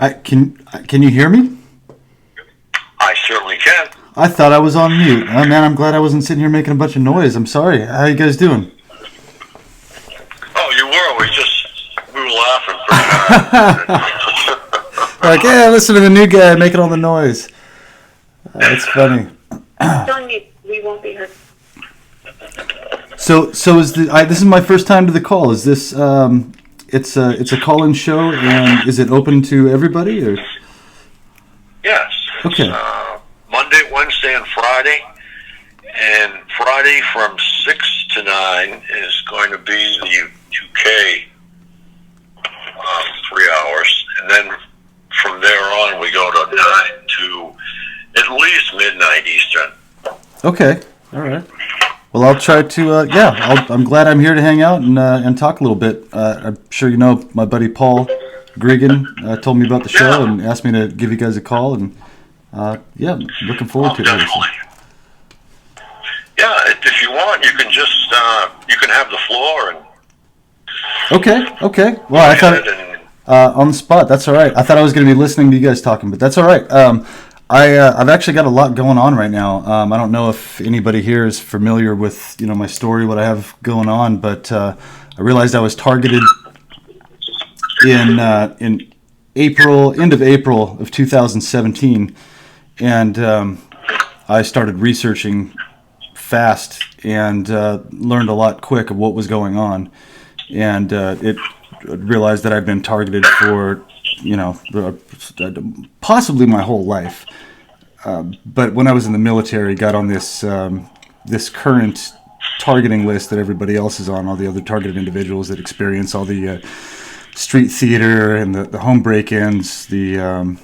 Can you hear me? I certainly can. I thought I was on mute. Oh man, I'm glad I wasn't sitting here making a bunch of noise. I'm sorry. How you guys doing? Oh, you were. We were laughing pretty hard. Like, yeah, listen to the new guy making all the noise. That's funny. We won't be heard. So is this is my first time to the call. Is this it's a call-in show, and is it open to everybody or? Yes. Okay. Monday, Wednesday, and Friday. And Friday from 6 to 9 is going to be the UK 3 hours. And then from there on, we go to 9 to at least midnight Eastern. Okay. All right. Well, I'll try to. I'm glad I'm here to hang out and talk a little bit. I'm sure you know my buddy Paul Gregan told me about the show and asked me to give you guys a call, and looking forward to it. Definitely. Yeah, if you want, you can just you can have the floor and. Okay. Well, I thought on the spot. That's all right. I thought I was going to be listening to you guys talking, but that's all right. I've actually got a lot going on right now. I don't know if anybody here is familiar with my story, what I have going on, but I realized I was targeted in April, end of April of 2017, and I started researching fast and learned a lot quick of what was going on, and it realized that I'd been targeted for possibly my whole life. But when I was in the military, got on this current targeting list that everybody else is on, all the other targeted individuals that experience all the street theater and the home break-ins, the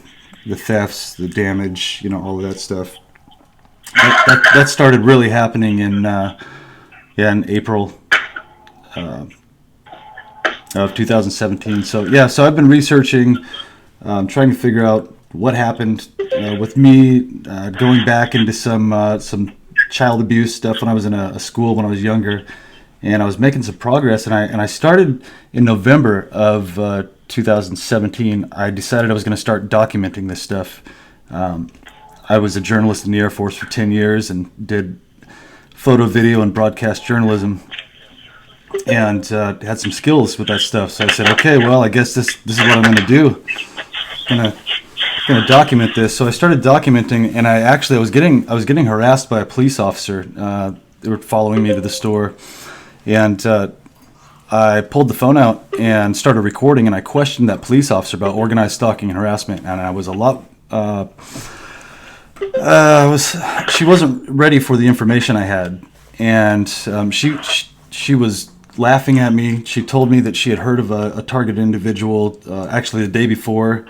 thefts, the damage, all of that stuff. That started really happening in April of 2017. So I've been researching, trying to figure out what happened with me, going back into some child abuse stuff when I was in a school when I was younger, and I was making some progress. And I started in November of 2017. I decided I was going to start documenting this stuff. I was a journalist in the Air Force for 10 years and did photo, video, and broadcast journalism, and had some skills with that stuff. So I said, okay, well, I guess this is what I'm going to do. I'm gonna document this. So I started documenting, and I was getting harassed by a police officer. They were following me to the store, and I pulled the phone out and started recording, and I questioned that police officer about organized stalking and harassment, and I was a lot. She wasn't ready for the information I had, and she was laughing at me. She told me that she had heard of a targeted individual actually the day before,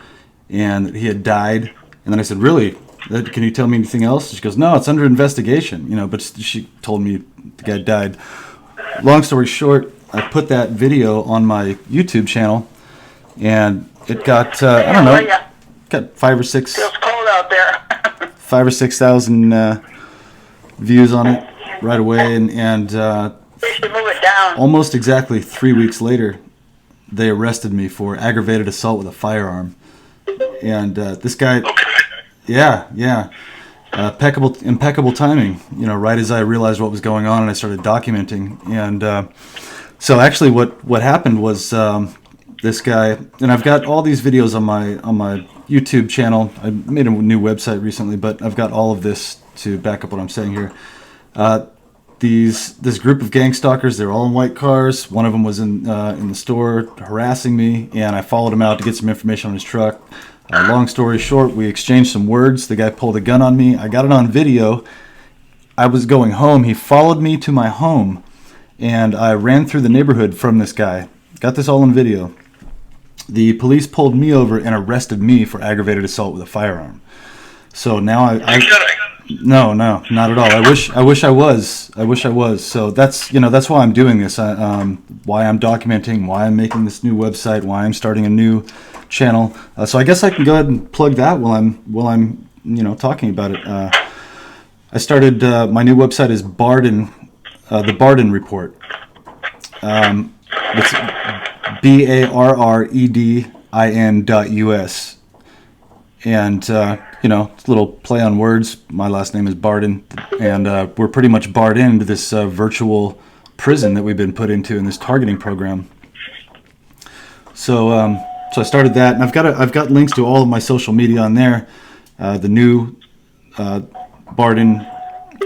and that he had died. And then I said, really? Can you tell me anything else? She goes, no, it's under investigation. But she told me the guy died. Long story short, I put that video on my YouTube channel, and it got got 5 or 6. Feels cold out there. 5 or 6,000 views on it right away, and We should move it down. almost exactly 3 weeks later, they arrested me for aggravated assault with a firearm. And this guy, impeccable timing. Right as I realized what was going on, and I started documenting. And so actually, what happened was this guy, and I've got all these videos on my YouTube channel. I made a new website recently, but I've got all of this to back up what I'm saying here. This group of gang stalkers, they're all in white cars. One of them was in the store harassing me, and I followed him out to get some information on his truck. Long story short, we exchanged some words. The guy pulled a gun on me. I got it on video. I was going home. He followed me to my home, and I ran through the neighborhood from this guy. Got this all on video. The police pulled me over and arrested me for aggravated assault with a firearm. So now No, not at all. I wish I was. So that's why I'm doing this. Why I'm documenting, why I'm making this new website, why I'm starting a new channel. So I guess I can go ahead and plug that while I'm talking about it. I started my new website is Barden, the Barden Report. It's BARREDIN.US. And, you know, it's a little play on words. My last name is Barden, and we're pretty much barred into this virtual prison that we've been put into in this targeting program. So I started that, and I've got links to all of my social media on there. The new Barden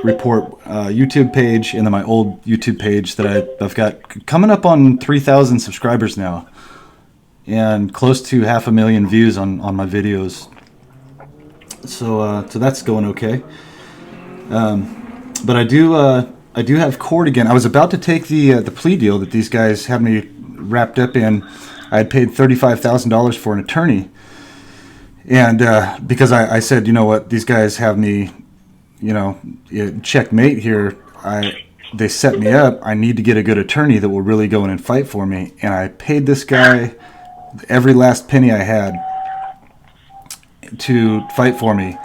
Report YouTube page, and then my old YouTube page that I've got coming up on 3,000 subscribers now, and close to 500,000 views on my videos. So that's going okay. But I do have court again. I was about to take the plea deal that these guys had me wrapped up in. I had paid $35,000 for an attorney, and because I said, you know what, these guys have me, you know, checkmate here. They set me up. I need to get a good attorney that will really go in and fight for me. And I paid this guy every last penny I had to fight for me.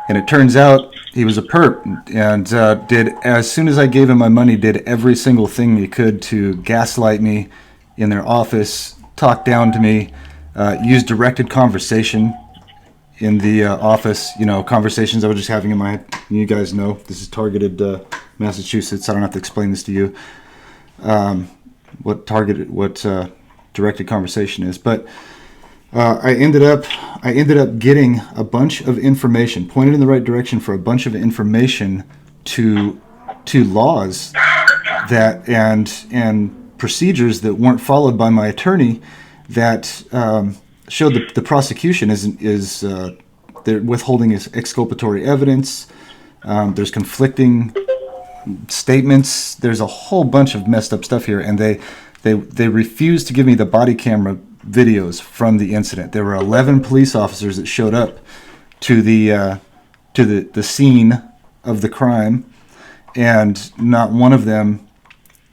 And it turns out he was a perp, and did, as soon as I gave him my money, did every single thing he could to gaslight me in their office, talk down to me, use directed conversation in the office, you know, conversations I was just having in my head. You guys know this is targeted Massachusetts. I don't have to explain this to you what directed conversation is. But I ended up getting a bunch of information, pointed in the right direction for a bunch of information to laws that and procedures that weren't followed by my attorney that showed the prosecution is they're withholding exculpatory evidence. There's conflicting statements. There's a whole bunch of messed up stuff here, and they refused to give me the body camera videos from the incident. There were 11 police officers that showed up to the scene of the crime, and not one of them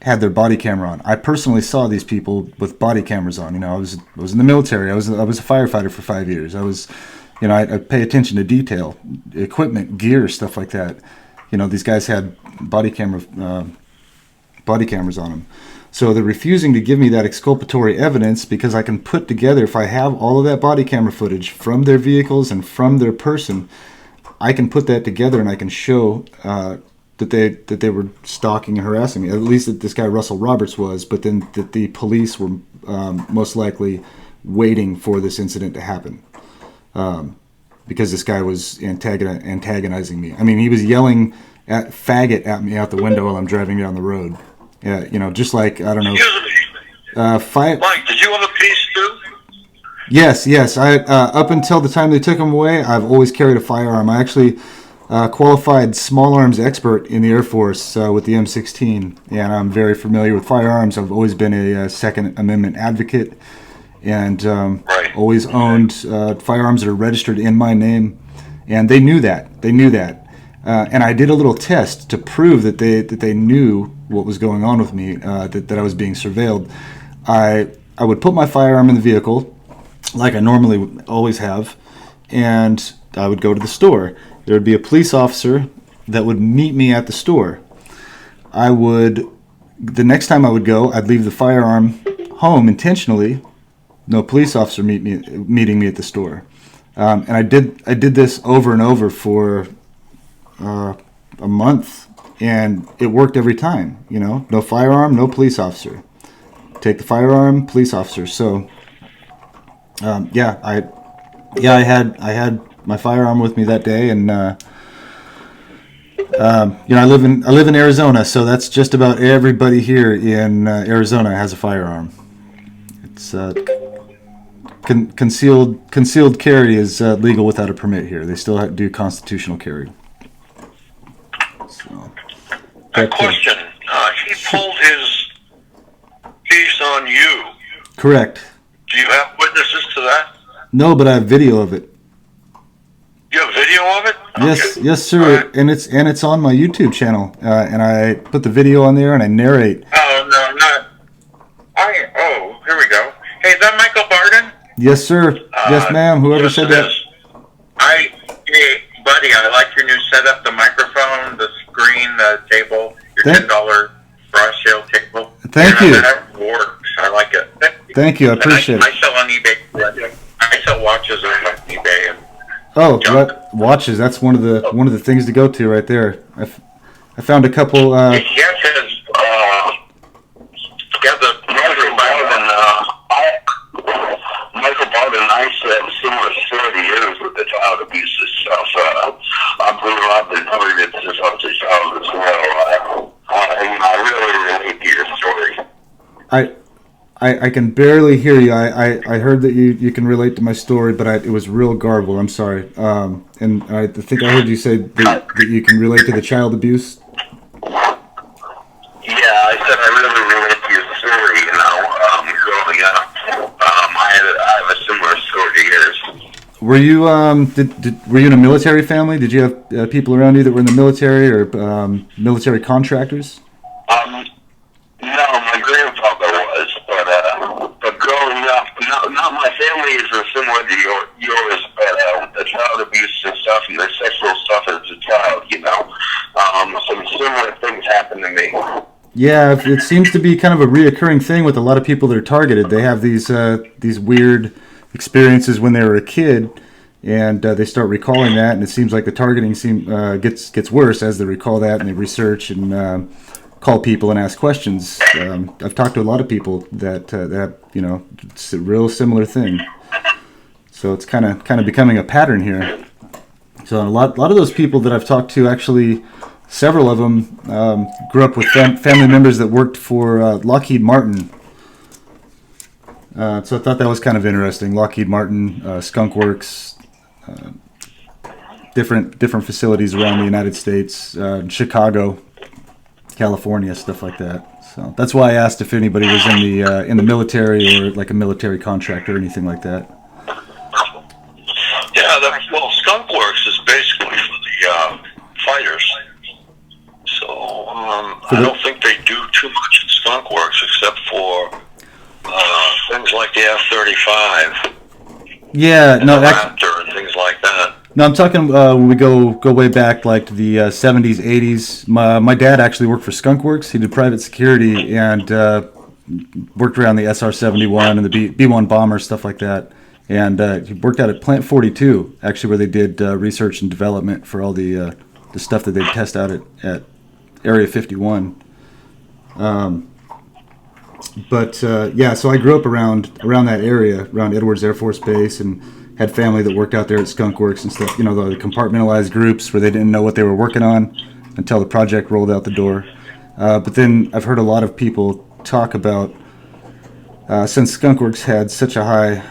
had their body camera on. I personally saw these people with body cameras on. You know, I was in the military. I was a firefighter for 5 years. I pay attention to detail, equipment, gear, stuff like that. You know, these guys had body cameras on them. So they're refusing to give me that exculpatory evidence because I can put together, if I have all of that body camera footage from their vehicles and from their person, I can put that together and I can show that they were stalking and harassing me. At least that this guy Russell Roberts was, but then that the police were most likely waiting for this incident to happen because this guy was antagonizing me. I mean, he was yelling at faggot at me out the window while I'm driving down the road. Yeah, you know, just like, I don't know. Excuse me. Mike, did you have a piece too? Yes. I up until the time they took him away, I've always carried a firearm. I actually qualified small arms expert in the Air Force with the M16, and I'm very familiar with firearms. I've always been a Second Amendment advocate, and always owned firearms that are registered in my name, and they knew that. And I did a little test to prove that they knew what was going on with me, that I was being surveilled. I would put my firearm in the vehicle, like I normally always have, and I would go to the store. There would be a police officer that would meet me at the store. The next time I would go, I'd leave the firearm home intentionally. No police officer meeting me at the store. And I did this over and over for a month, and it worked every time. You know, no firearm, no police officer. Take the firearm, police officer. So, I had my firearm with me that day, and I live in Arizona, so that's just about everybody here in Arizona has a firearm. It's concealed carry is legal without a permit here. They still do constitutional carry. So, a question. He pulled his piece on you. Correct. Do you have witnesses to that? No, but I have video of it. You have video of it? Yes, sir. Right. And it's on my YouTube channel, and I put the video on there and I narrate. Oh no, not. Here we go. Hey, is that Michael Barden? Yes, sir. Yes, ma'am. Whoever said that. Hey, buddy, I like your new setup: the microphone, the screen, the table, your $10 brush sale table. Thank you. That works. I like it. Thank you. I appreciate it. I sell on eBay. I sell watches on eBay, and Oh, Junk. watches. That's one of the things to go to right there. I found a couple. Yeah, because yeah, the Michael Barton and I said similar story to yours with the child abuse and stuff. I believe I've been targeted since I was a child as well. I really relate to your story. I can barely hear you. I heard that you can relate to my story, but it was real garbled. I'm sorry. And I think I heard you say that you can relate to the child abuse. Yeah, I said I really relate to your story, growing up. I have a similar story to yours. Were you were you in a military family? Did you have people around you that were in the military or military contractors? No, my grandfather was, but growing up, not my family is similar to yours, but the child abuse and stuff and the sexual stuff as a child, some similar things happened to me. Yeah, it seems to be kind of a reoccurring thing with a lot of people that are targeted. They have these weird experiences when they were a kid, and they start recalling that, and it seems like the targeting gets worse as they recall that, and they research and call people and ask questions. I've talked to a lot of people that it's a real similar thing. So it's kind of becoming a pattern here. So a lot of those people that I've talked to, actually, several of them grew up with family members that worked for Lockheed Martin. So I thought that was kind of interesting. Lockheed Martin, Skunk Works, different facilities around the United States, Chicago, California, stuff like that. So that's why I asked if anybody was in the military or like a military contractor or anything like that. Yeah, Skunk Works is basically for the fighters. So I don't think they do too much in Skunk Works except for things like the F-35. Yeah, and no, the Raptor and things like that. No, I'm talking when we go way back, like to the 70s, 80s. My dad actually worked for Skunk Works. He did private security and worked around the SR-71 and the B-1 bomber, stuff like that. And he worked out at Plant 42, actually, where they did research and development for all the stuff that they'd test out at Area 51. Yeah, so I grew up around that area, around Edwards Air Force Base, and had family that worked out there at Skunk Works and stuff. The compartmentalized groups where they didn't know what they were working on until the project rolled out the door. But then I've heard a lot of people talk about, since Skunk Works had such a high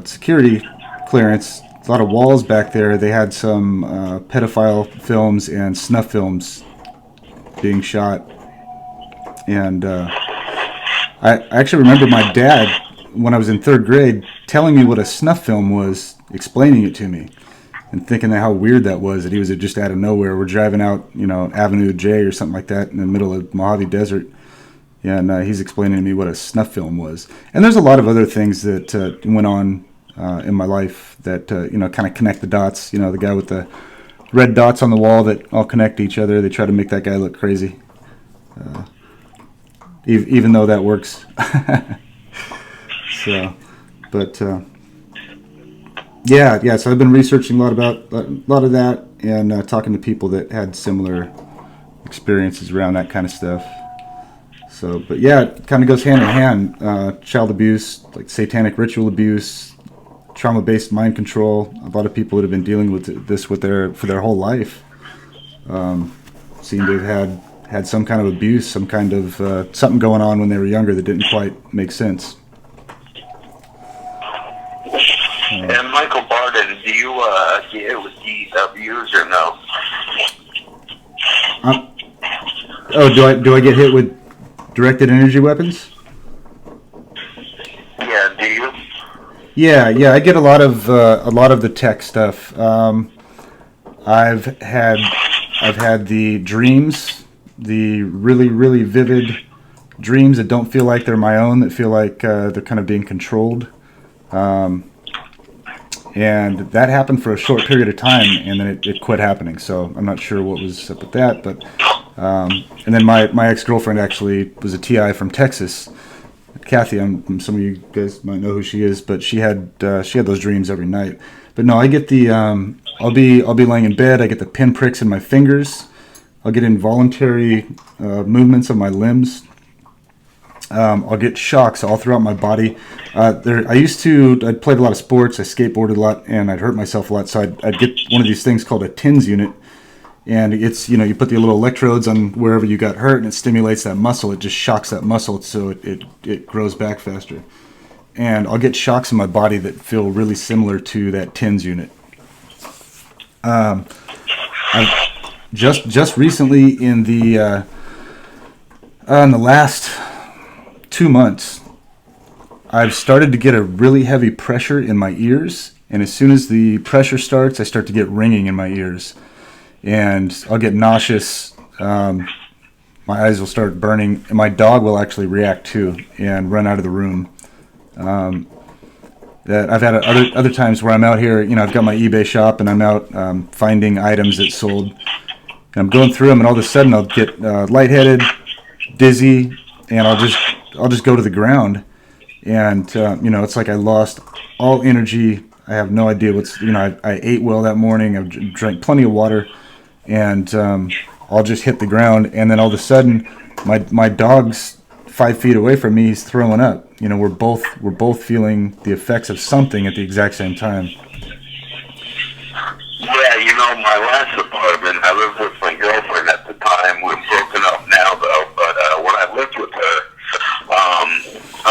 security clearance, a lot of walls back there, they had some pedophile films and snuff films being shot. And I actually remember my dad, when I was in third grade, telling me what a snuff film was, explaining it to me, and thinking how weird that was, that he was just out of nowhere. We're driving out, Avenue J or something like that in the middle of Mojave Desert, and he's explaining to me what a snuff film was. And there's a lot of other things that went on in my life that, kind of connect the dots. The guy with the red dots on the wall that all connect to each other, they try to make that guy look crazy. Even though that works. So, but yeah. So I've been researching a lot of that, and talking to people that had similar experiences around that kind of stuff. So, but yeah, it kind of goes hand in hand. Child abuse, like satanic ritual abuse, trauma-based mind control. A lot of people that have been dealing with this for their whole life seem to have had some kind of abuse, some kind of something going on when they were younger that didn't quite make sense. And Michael Barton, do you deal with DWs or no? Do I get hit with directed energy weapons? Yeah, do you? Yeah, I get a lot of the tech stuff. I've had the dreams, the really, really vivid dreams that don't feel like they're my own, that feel like they're kind of being controlled. And that happened for a short period of time, and then it quit happening. So I'm not sure what was up with that. But and then my ex-girlfriend actually was a TI from Texas, Kathy. Some of you guys might know who she is, but she had those dreams every night. But no, I get the I'll be laying in bed. I get the pinpricks in my fingers. I'll get involuntary movements of my limbs. I'll get shocks all throughout my body. I played a lot of sports. I skateboarded a lot, and I'd hurt myself a lot. So I'd get one of these things called a TINS unit, and it's you put the little electrodes on wherever you got hurt, and it stimulates that muscle. It just shocks that muscle, so it grows back faster. And I'll get shocks in my body that feel really similar to that TINS unit. I've just recently in the last 2 months, I've started to get a really heavy pressure in my ears, and as soon as the pressure starts, I start to get ringing in my ears, and I'll get nauseous. My eyes will start burning, and my dog will actually react too and run out of the room. That I've had other times where I'm out here, I've got my eBay shop and I'm out finding items that sold, and I'm going through them, and all of a sudden I'll get lightheaded, dizzy, and I'll just go to the ground, and it's like I lost all energy. I have no idea I ate well that morning. I've drank plenty of water, and I'll just hit the ground, and then all of a sudden my dog's 5 feet away from me. He's throwing up. We're both feeling the effects of something at the exact same time. Yeah, my last apartment, I lived with my girlfriend at the time. We're broken up now, though. But when I lived with her, I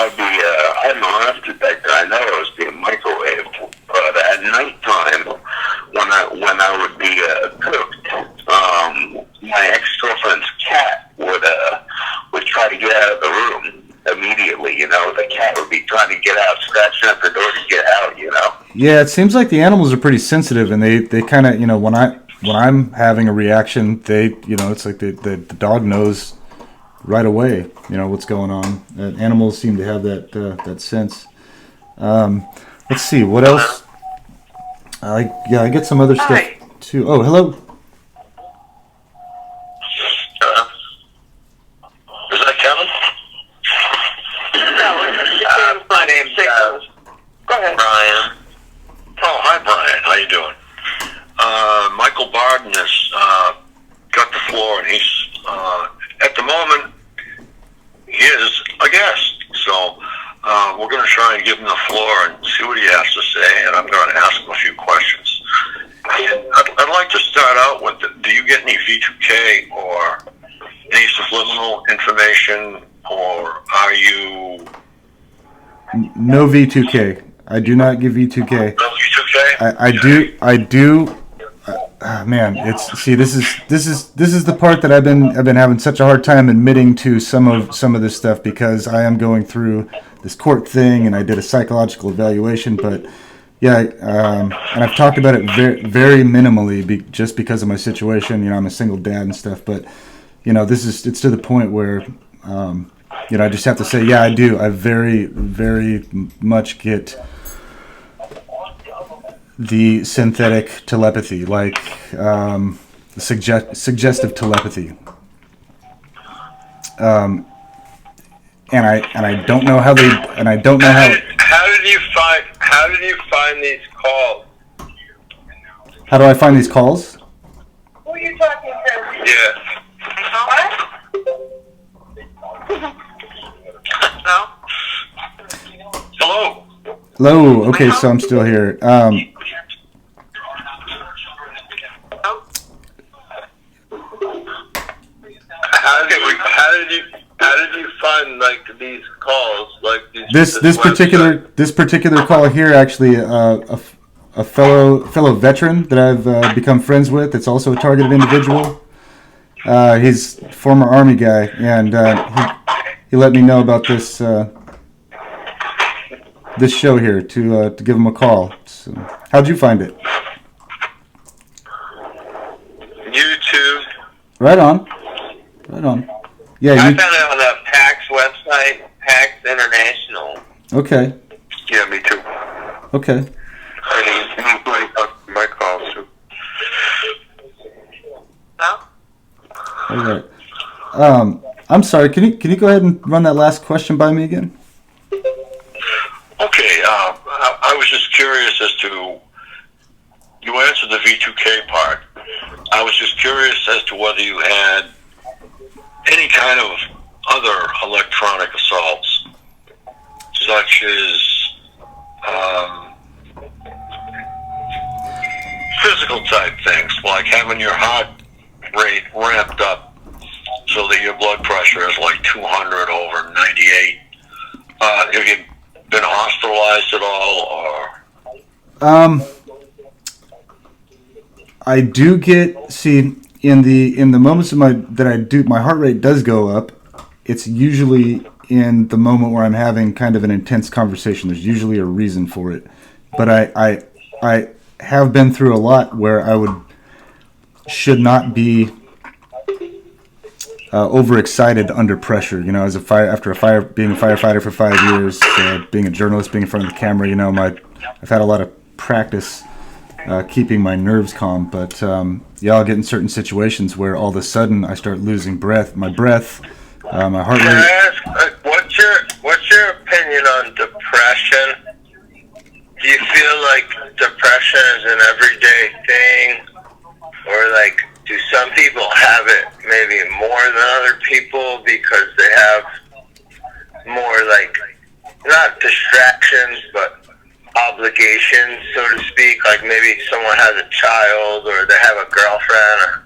had no earth detector. I know I was being microwaved. But at nighttime, when I would be cooked, my ex-girlfriend's cat would try to get out of the room immediately. The cat would be trying to get out, scratching at the door to get out. Yeah, it seems like the animals are pretty sensitive, and they kind of when I'm having a reaction, it's like the dog knows right away what's going on. Animals seem to have that sense. Let's see what else. I get some other stuff too. Oh, hello. Is that Kevin? No, my name's go ahead. Brian. Oh, hi, Brian. How you doing? Michael Barden has got the floor, and he's at the moment he is a guest. So we're going to try and give him the floor and see what he has to say, and I'm going to ask him a few questions. And I'd like to start out with, do you get any V2K or any subliminal information, or are you... No V2K. I do not give V2K. No V2K? I do. Man, this is the part that I've been having such a hard time admitting to some of this stuff, because I am going through this court thing, and I did a psychological evaluation, but yeah, and I've talked about it very, very minimally, just because of my situation. I'm a single dad and stuff, but it's to the point where I just have to say, yeah, I do. I very, very much get the synthetic telepathy, like suggestive telepathy, and I don't know how they, and I don't know how. How did you find these calls? How do I find these calls? Who are you talking to? Yes. No? Hello. Hello. Okay, so I'm still here. How did you find these calls, this particular call here, actually a fellow veteran that I've become friends with. That's also a targeted individual. He's a former Army guy, and he let me know about this show here to give him a call. So, how'd you find it? YouTube. Right on. Yeah, I found it on the PAX website, PAX International. Okay. Yeah, me too. Okay. My calls too. No? All right. I'm sorry. Can you go ahead and run that last question by me again? Okay. I was just curious as to you answered the V2K part. I was just curious as to whether you had any kind of other electronic assaults, such as physical type things, like having your heart rate ramped up so that your blood pressure is like 200 over 98. Have you been hospitalized at all, or? I do in the moments of my heart rate does go up. It's usually in the moment where I'm having kind of an intense conversation. There's usually a reason for it, but I have been through a lot where should not be overexcited under pressure. You know, being a firefighter for 5 years, being a journalist, being in front of the camera. You know, I've had a lot of practice keeping my nerves calm. But I'll get in certain situations where all of a sudden I start losing my breath, my heart rate. Can I ask, what's your opinion on depression? Do you feel like depression is an everyday thing, or like do some people have it maybe more than other people because they have more like not distractions but obligations, so to speak? Like maybe someone has a child or they have a girlfriend.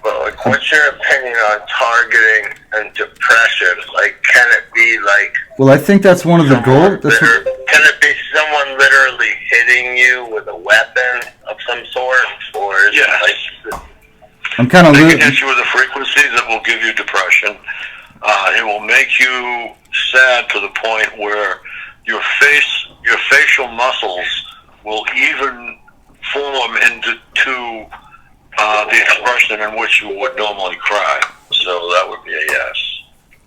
But like, what's your opinion on targeting and depression? Like, can it be like? Well, I think that's one of the goals. Can it be someone literally hitting you with a weapon of some sort, or is it like? I'm kind of They can hit you with a frequency that will give you depression. It will make you sad to the point where your facial muscles will even form into the expression in which you would normally cry. So that would be a yes.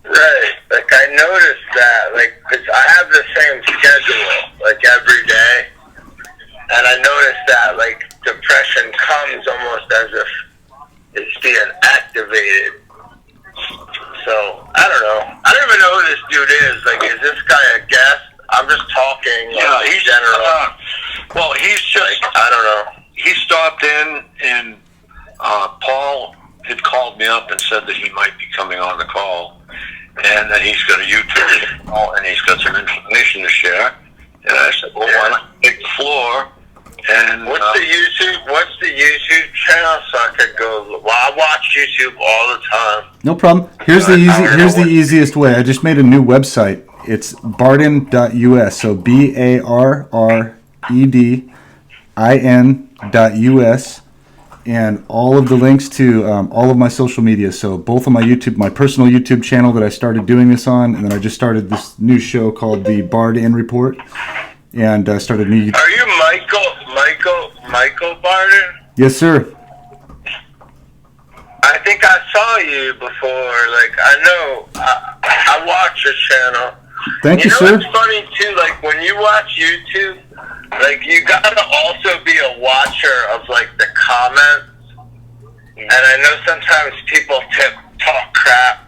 Right. Like I noticed that, like, 'cause I have the same schedule, like every day, and I noticed that, like, depression comes almost as if it's being activated. So I don't know. I don't even know who this dude is. Like, is this guy a guest? I'm just talking. Like, he's general. Well, he's just. Like, I don't know. He stopped in, and Paul had called me up and said that he might be coming on the call, and that he's got a YouTube channel and he's got some information to share. And I said, well, why not take the floor? And What's the YouTube channel so I could go? Well, I watch YouTube all the time. No problem. Here's the easiest way. I just made a new website. It's barden.us. So BARREDIN.us, and all of the links to all of my social media. So both of my personal YouTube channel that I started doing this on, and then I just started this new show called the Bard In Report, and started new. Are you Michael Barden? Yes, sir. I think I saw you before. Like, I know. I watch your channel. Thank you, know sir. What's funny too? Like when you watch YouTube, like you gotta also be a watcher of like the comments. And I know sometimes people talk crap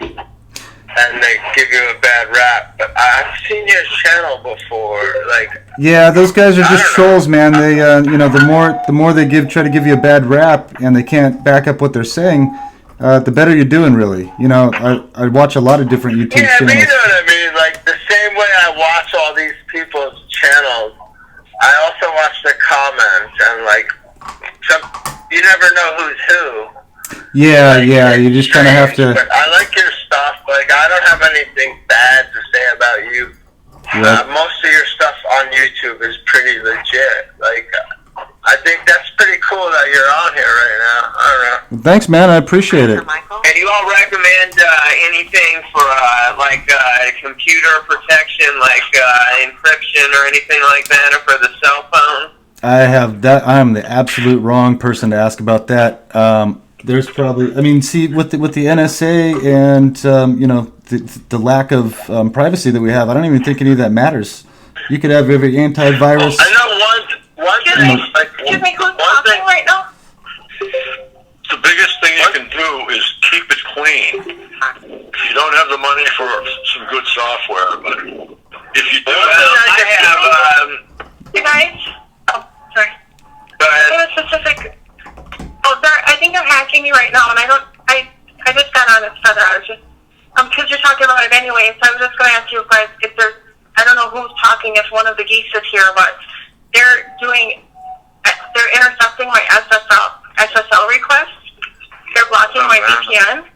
and they give you a bad rap, but I've seen your channel before. Like, yeah, those guys are just trolls, man. They, the more they try to give you a bad rap, and they can't back up what they're saying, the better you're doing, really. You know, I watch a lot of different YouTube channels. Yeah, but you know what I mean. Like the same way I watch all these people's channels, I also watch the comments, and like, you never know who's who. Yeah, you just kind of have to. But I like your stuff. Like, I don't have anything bad to say about you. Yep. Most of your stuff on YouTube is pretty legit. Like, I think that's pretty cool that you're on here right now. I don't know. Well, thanks, man. I appreciate it. And you all recommend anything for computer protection, like encryption or anything like that, or for the cell phone? I am the absolute wrong person to ask about that. There's probably, with the NSA and the lack of privacy that we have, I don't even think any of that matters. You could have every antivirus. I know one thing. Excuse me, who's talking right now? the biggest thing you can do is keep it clean. You don't have the money for some good software, but if you do, I have. Good night. Oh, sorry. Go ahead. right now, and I just got on this feather. I was just, because you're talking about it anyway, so I was just going to ask you guys if there's, I don't know who's talking, if one of the geeks is here, but they're intercepting my SSL requests. They're blocking my VPN.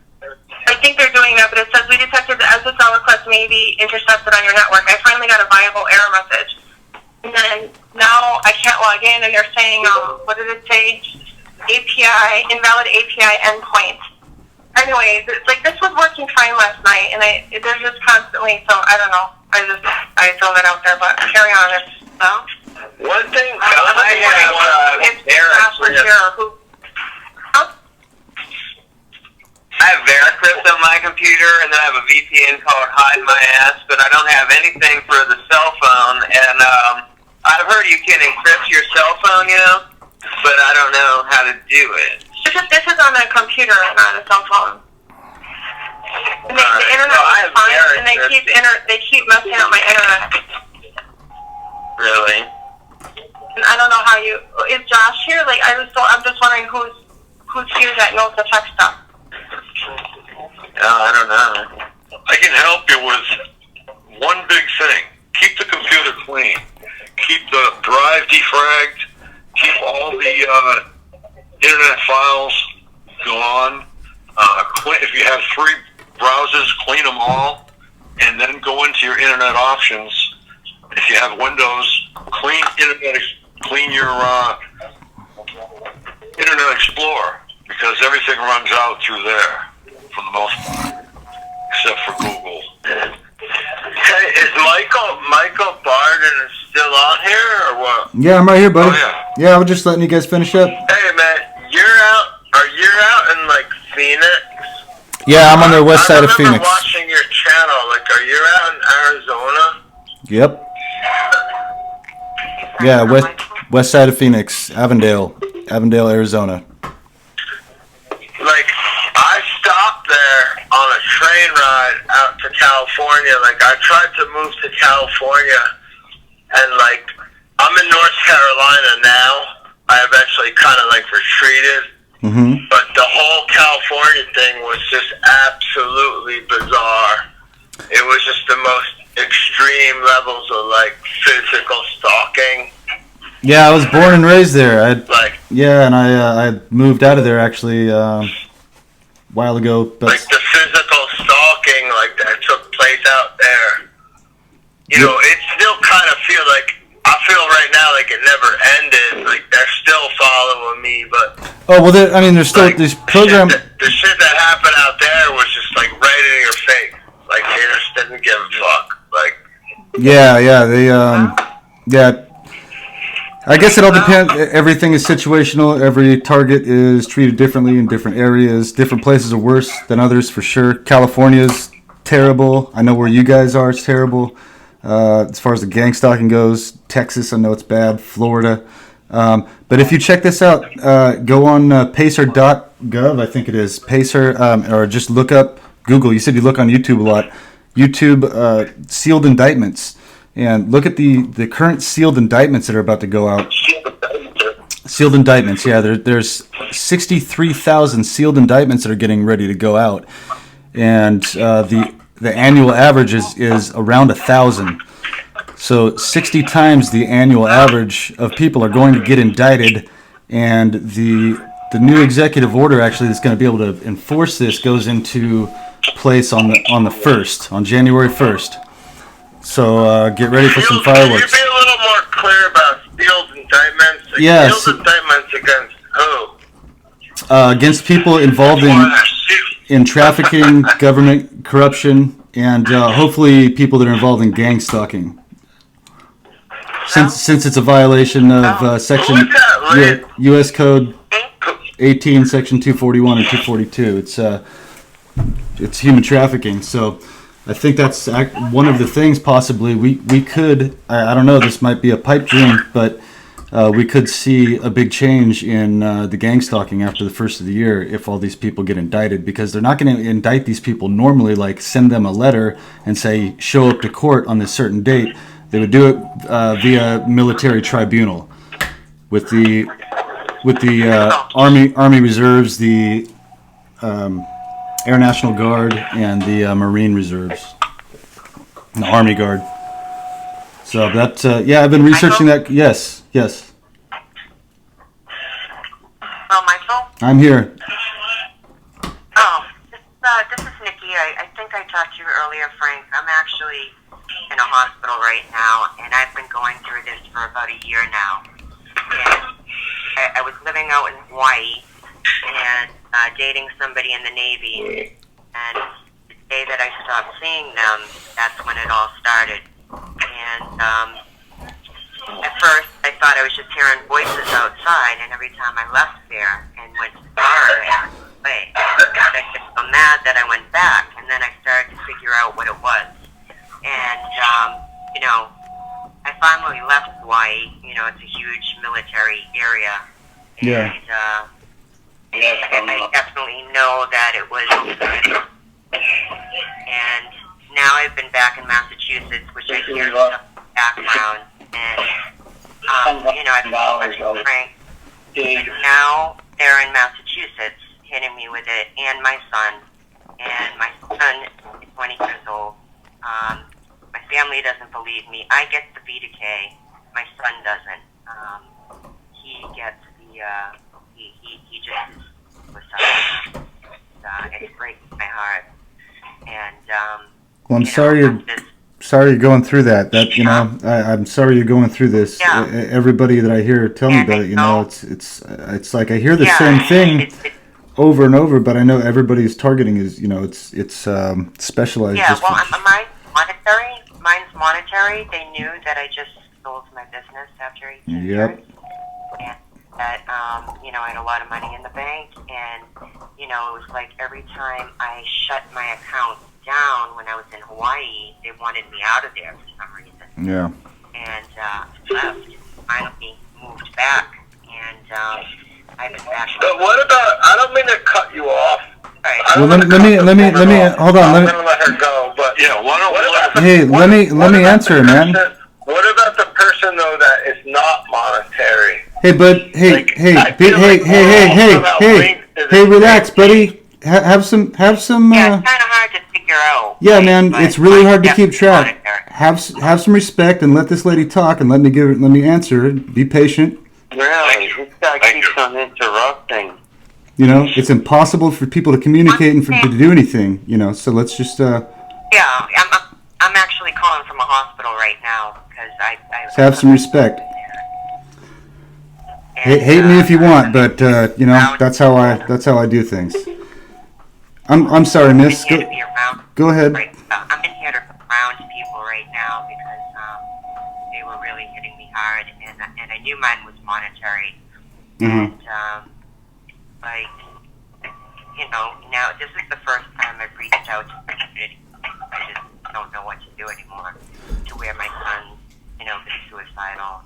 I think they're doing that, but it says we detected the SSL request may be intercepted on your network. I finally got a viable error message. And then now I can't log in, and they're saying, what did it say? Invalid API endpoint. Anyway, like, this was working fine last night, and they're just constantly, so I don't know. I throw that out there, but carry on. One thing It's password here. I have Veracrypt on my computer, and then I have a VPN called Hide My Ass, but I don't have anything for the cell phone. And I've heard you can encrypt your cell phone, but I don't know how to do it. This is on a computer, not a cell phone. And the internet is fine, and they keep messing up my internet. Really? And I don't know how you. Is Josh here? Like, I'm just wondering who's here that knows the tech stuff. I don't know. I can help you with one big thing. Keep the computer clean. Keep the drive defragged. Keep all the internet files gone. If you have 3 browsers, clean them all, and then go into your internet options. If you have Windows, clean your Internet Explorer, because everything runs out through there for the most part, except for Google. Hey, is Michael Barden still on here, or what? Yeah, I'm right here, buddy. Oh, yeah, I was just letting you guys finish up. Hey, man, are you out in, like, Phoenix? Yeah, I'm on the west side of Phoenix. I remember watching your channel. Like, are you out in Arizona? Yep. Yeah, west side of Phoenix, Avondale, Arizona. Like, I stopped there on a train ride out to California. Like, I tried to move to California, and, like, I'm in North Carolina now. I eventually kind of, like, retreated. Mm-hmm. But the whole California thing was just absolutely bizarre. It was just the most extreme levels of, like, physical stalking. Yeah, I was born and raised there. And I moved out of there actually a while ago. But like the physical stalking, like, that took place out there. You know, it still kind of I feel right now like it never ended. Like, they're still following me, but there's still, like, this program. The shit that happened out there was just, like, right in your face. Like, they just didn't give a fuck. Like, I guess it all depends. Everything is situational. Every target is treated differently in different areas. Different places are worse than others, for sure. California's terrible. I know where you guys are. It's terrible. As far as the gang stalking goes, Texas, I know it's bad. Florida. But if you check this out, go on pacer.gov, I think it is. Pacer, or just look up Google. You said you look on YouTube a lot. YouTube sealed indictments. And look at the current sealed indictments that are about to go out. Sealed indictments, yeah. There's 63,000 sealed indictments that are getting ready to go out. And the annual average is around 1,000. So 60 times the annual average of people are going to get indicted, and the new executive order actually that's going to be able to enforce this goes into place on the 1st, on January 1st. So get ready for some fireworks. Can you be a little more clear about sealed indictments? Like, yes. Sealed indictments against who? Against people involved in trafficking, government corruption, and hopefully people that are involved in gang stalking. Since it's a violation of section U.S. Code 18, section 241 and 242. It's human trafficking. So I think that's one of the things possibly we could, I don't know, this might be a pipe dream, but we could see a big change in the gang stalking after the first of the year if all these people get indicted, because they're not going to indict these people normally, like send them a letter and say, show up to court on this certain date. They would do it via military tribunal with the Army reserves, the Air National Guard and the Marine Reserves, and the Army Guard. So that, yeah, I've been researching that. Yes. Oh, Michael? I'm here. Oh, this is Nikki. I think I talked to you earlier, Frank. I'm actually in a hospital right now, and I've been going through this for about a year now. And I was living out in Hawaii and dating somebody in the Navy. And the day that I stopped seeing them, that's when it all started. And at first, I thought I was just hearing voices outside, and every time I left there and went to the bar, I was away. I got so mad that I went back, and then I started to figure out what it was. And, I finally left Hawaii. It's a huge military area. Yeah. And I definitely know that it was. And now I've been back in Massachusetts, which I hear stuff in the background. And, I've been watching Frank. Now they're in Massachusetts hitting me with it, and my son. And my son is 20 years old. My family doesn't believe me. I get the B to K. My son doesn't. He gets the, he just was it breaks my heart. And, Well, I'm sorry you're going through that. I'm sorry you're going through this. Yeah. Everybody that I hear tell me about it, it's like I hear the same thing over and over, but I know everybody's targeting is, it's specialized. Yeah, just well, for, mine's monetary. Mine's monetary. They knew that I just sold my business after 18 years. And that, I had a lot of money in the bank, and, it was like every time I shut my account down when I was in Hawaii, they wanted me out of there for some reason. Yeah. And left. Finally moved back, and I've been back. But what about? I don't mean to cut you off. Right. Well, let me hold on. I'm gonna let her go, but Yeah, why don't Hey, let me answer it, man. What about the person though that is not monetary? Hey, bud. Hey, relax, buddy. Have some. Yeah, it's kind of hard to figure out. Yeah, man, but it's really hard to keep definitely track. monetary. Have some respect and let this lady talk and let me answer it. Be patient. Really, this guy keeps on interrupting. It's impossible for people to communicate and to do anything. So let's just. Yeah, I'm actually calling from a hospital right now because I Have some respect. Hate me if you want, but that's how I do things. I'm sorry, miss. Go ahead. Right, I'm in here to ground people right now because they were really hitting me hard, and I knew mine was monetary. Mm-hmm. And now this is the first time I've reached out to the community. I just don't know what to do anymore. To where my son's, been suicidal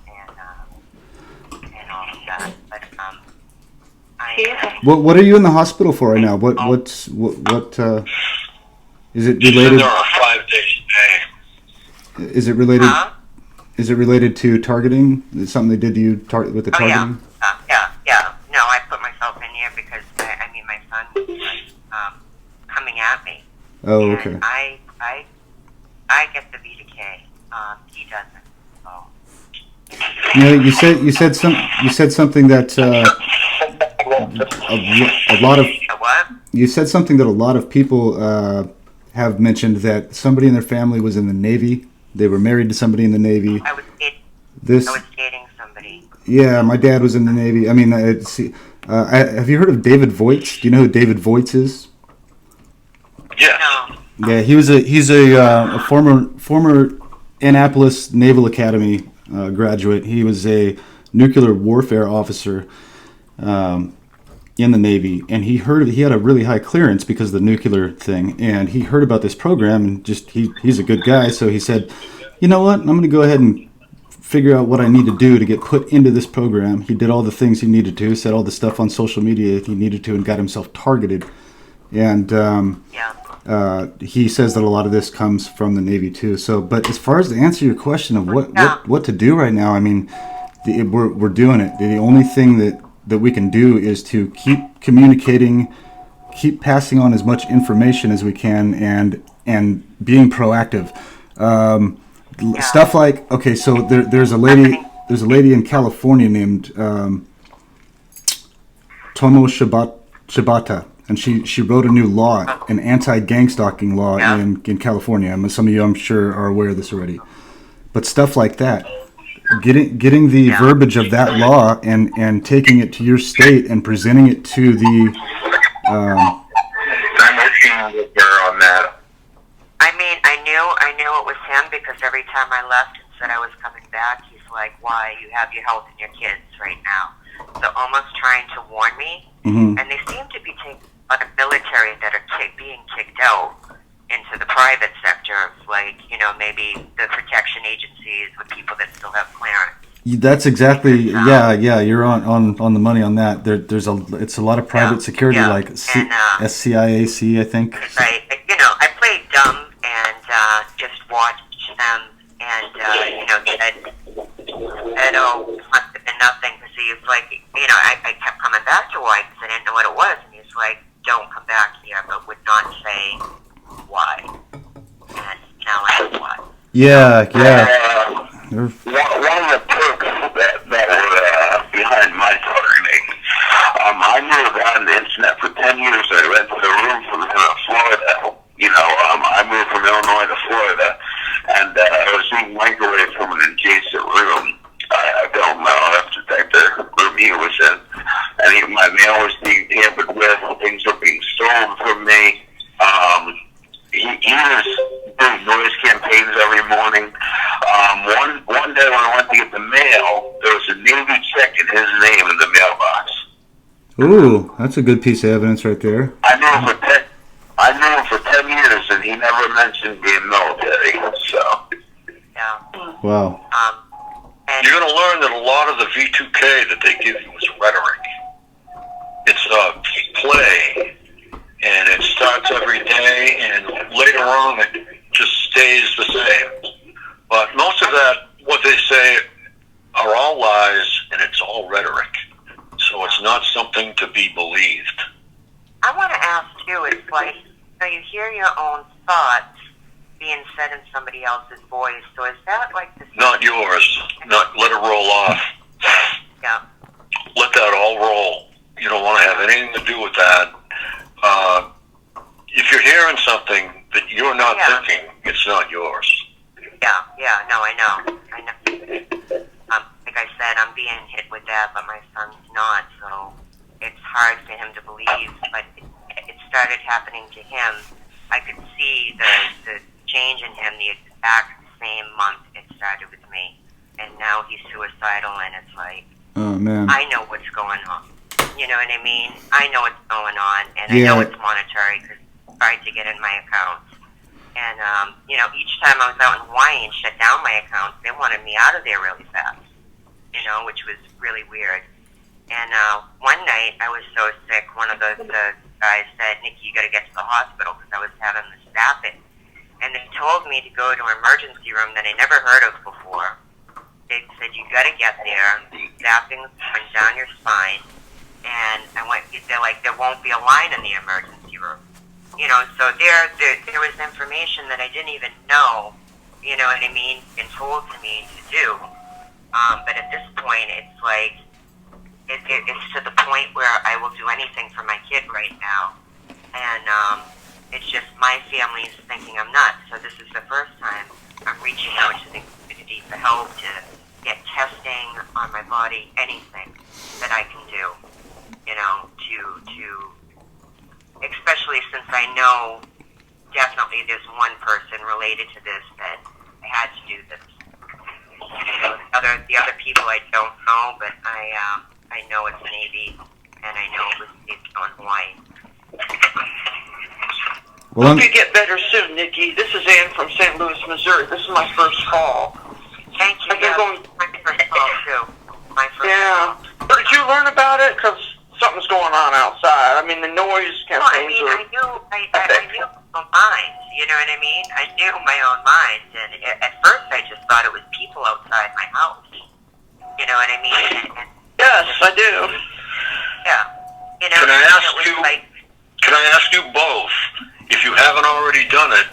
and all of that. But What are you in the hospital for right now? What is it related? There are 5 days a day. Is it related? Is it related to targeting? Is it something they did to you with the targeting? Yeah. No, I put myself in here because my son was coming at me. Oh, And okay. I get the B to K. He doesn't. So. You said something that a lot of. What? You said something that a lot of people have mentioned, that somebody in their family was in the Navy. They were married to somebody in the Navy. I was dating somebody. Yeah, my dad was in the Navy. Have you heard of David Voits? Do you know who David Voits is? Yes. No. Yeah, he's a former Annapolis Naval Academy graduate. He was a nuclear warfare officer in the Navy, and he had a really high clearance because of the nuclear thing, and he heard about this program, and he's a good guy, so he said, you know what, I'm going to go ahead and figure out what I need to do to get put into this program. He did all the things he needed to, said all the stuff on social media he needed to, and got himself targeted. And he says that a lot of this comes from the Navy too. So, but as far as to answer your question of what to do right now, we're doing it. The only thing that we can do is to keep communicating keep passing on as much information as we can and being proactive. Stuff like, okay, so there's a lady in California named Tomo Shibata, and she wrote a new law, an anti-gang stalking law in California. Some of you, I'm sure, are aware of this already. But stuff like that, getting the verbiage of that law and taking it to your state and presenting it to the. I'm working with her on that. I mean, I knew it was him because every time I left and said I was coming back, he's like, "Why? You have your health and your kids right now." So almost trying to warn me. Mm-hmm. And they seem to be taking a lot of military that are being kicked out into the private sector, like, you know, maybe the protection agencies with people that still have clearance. That's exactly, yeah. You're on the money on that. It's a lot of private security, like SCIAC, I think. Right. You know, I played dumb and just watched them, and you know, said, "Oh, it must have been nothing." Because he's like, you know, I kept coming back to why because I didn't know what it was, and he's like, "Don't come back here," but would not say why. And now I know why. Yeah. One of the perks that were behind my targeting, I knew about on the internet for 10 years. I rented a room from Florida. You know, I moved from Illinois to Florida, and I was being microwaved from an adjacent room. I don't know, I have to check the room he was in. And my mail was being tampered with, things were being stolen from me. He was doing noise campaigns every morning. One day when I went to get the mail, there was a Navy check in his name in the mailbox. Ooh, that's a good piece of evidence right there. I knew him for 10 years, and he never mentioned being military. So. Yeah. Wow. You're going to learn that a lot of the V2K that they give you is rhetoric. It's a play, and it starts every day, and later on it just stays the same. But most of that, what they say, are all lies, and it's all rhetoric. So it's not something to be believed. I want to ask too, it's like, so you hear your own thoughts being said in somebody else's voice, so is that like the... Not yours. Not let it roll off. Yeah. Let that all roll. You don't want to have anything to do with that. If you're hearing something that you're not thinking, it's not yours. Yeah, no, I know. Like I said, I'm being hit with that, but my son's not, so it's hard for him to believe, but it started happening to him. I could see the change in him the exact same month it started with me, and now he's suicidal, and it's like, oh man, I know what's going on. You know what I mean? I know what's going on, and I know it's monetary because I tried to get in my account. And, you know, each time I was out in Hawaii and shut down my account, they wanted me out of there really fast, you know, which was really weird. And one night I was so sick, one of the guys said, "Nikki, you got to get to the hospital," because I was having the stabbing. And they told me to go to an emergency room that I never heard of before. They said, "You got to get there. The stabbing's going down your spine." And I went, they're like, "There won't be a line in the emergency room." You know, so there was information that I didn't even know, you know what I mean, been told to me to do. But at this point, it's like, it's to the point where I will do anything for my kid right now. And it's just my family's thinking I'm nuts. So this is the first time I'm reaching out to the community for help to get testing on my body, anything that I can do, you know, to especially since I know definitely there's one person related to this that I had to do this. So the other people I don't know, but I know it's Navy, and I know it was based on Hawaii. Well, Hope you get better soon, Nikki. This is Ann from St. Louis, Missouri. This is my first call. Thank you. I've been going... My first call too. My first call. Where did you learn about it? Because something's going on outside. I mean, the noise campaigns I knew my own mind. You know what I mean? I knew my own mind, and at first I just thought it was people outside my house. You know what I mean? And yes, I do. Yeah. You know, Can I ask it was you? like, Can can I ask you both, if you haven't already done it,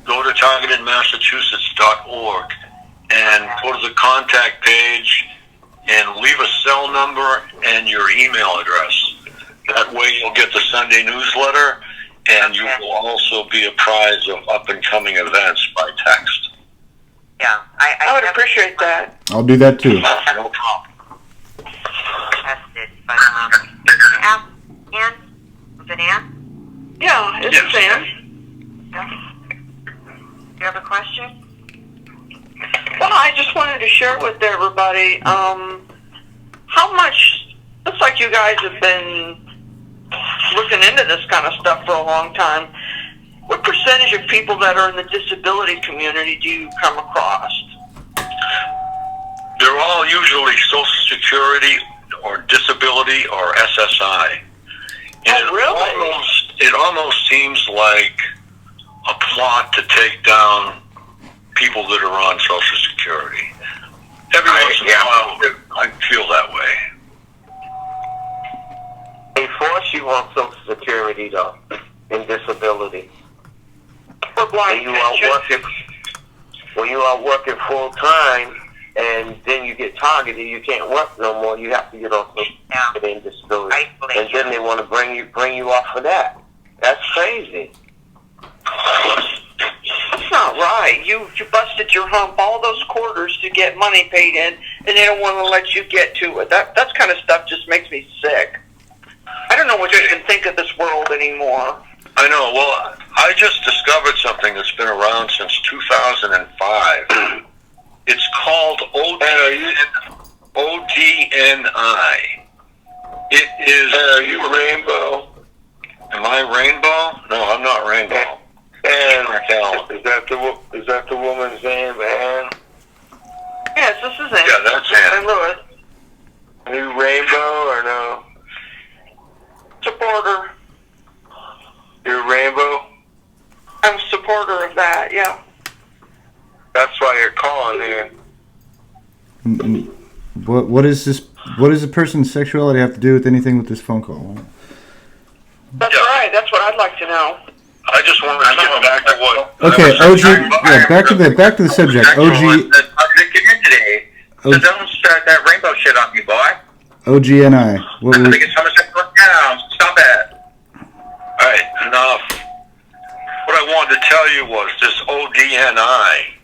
go to targetedmassachusetts.org and go to the contact page and leave a cell number and your email address. That way you'll get the Sunday newsletter, and you will also be apprised of up-and-coming events by text. Yeah, I would appreciate that. I'll do that too. No problem. tested, but ask Ann. Was it Ann? Yeah, it's Yes. Sam. You have a question? Well, I just wanted to share with everybody how much. Looks like you guys have been looking into this kind of stuff for a long time. What percentage of people that are in the disability community do you come across? They're all usually Social Security or disability or SSI. And Oh, really? It almost seems like a plot to take down people that are on Social Security. Every once in a while, I feel that way. They force you on Social Security, though, in disability. For blind pension? When you are working full time, and then you get targeted, you can't work no more. You have to get off Social Security and disability, and then they want to bring you off of that. That's crazy. That's not right. You busted your hump all those quarters to get money paid in, and they don't want to let you get to it. That kind of stuff just makes me sick. I don't know what you can think of this world anymore. I know. Well, I just discovered something that's been around since 2005. It's called ODNI. It is... Are you Rainbow? Am I Rainbow? No, I'm not Rainbow. And is that the woman's name, Ann? Yes, this is it. Yeah, that's Ann. St. Louis. Are you Rainbow or no? Supporter. You're Rainbow? I'm a supporter of that, yeah. That's why you're calling here. What is this? What does a person's sexuality have to do with anything with this phone call? That's right. That's what I'd like to know. I just wanted to get back to what... Okay, OG. Yeah, back to the subject. OG. Today, so don't start that rainbow shit on me, boy. OGNI. What I was? think it's homosexual now. Stop it. All right, enough. What I wanted to tell you was this ODNI.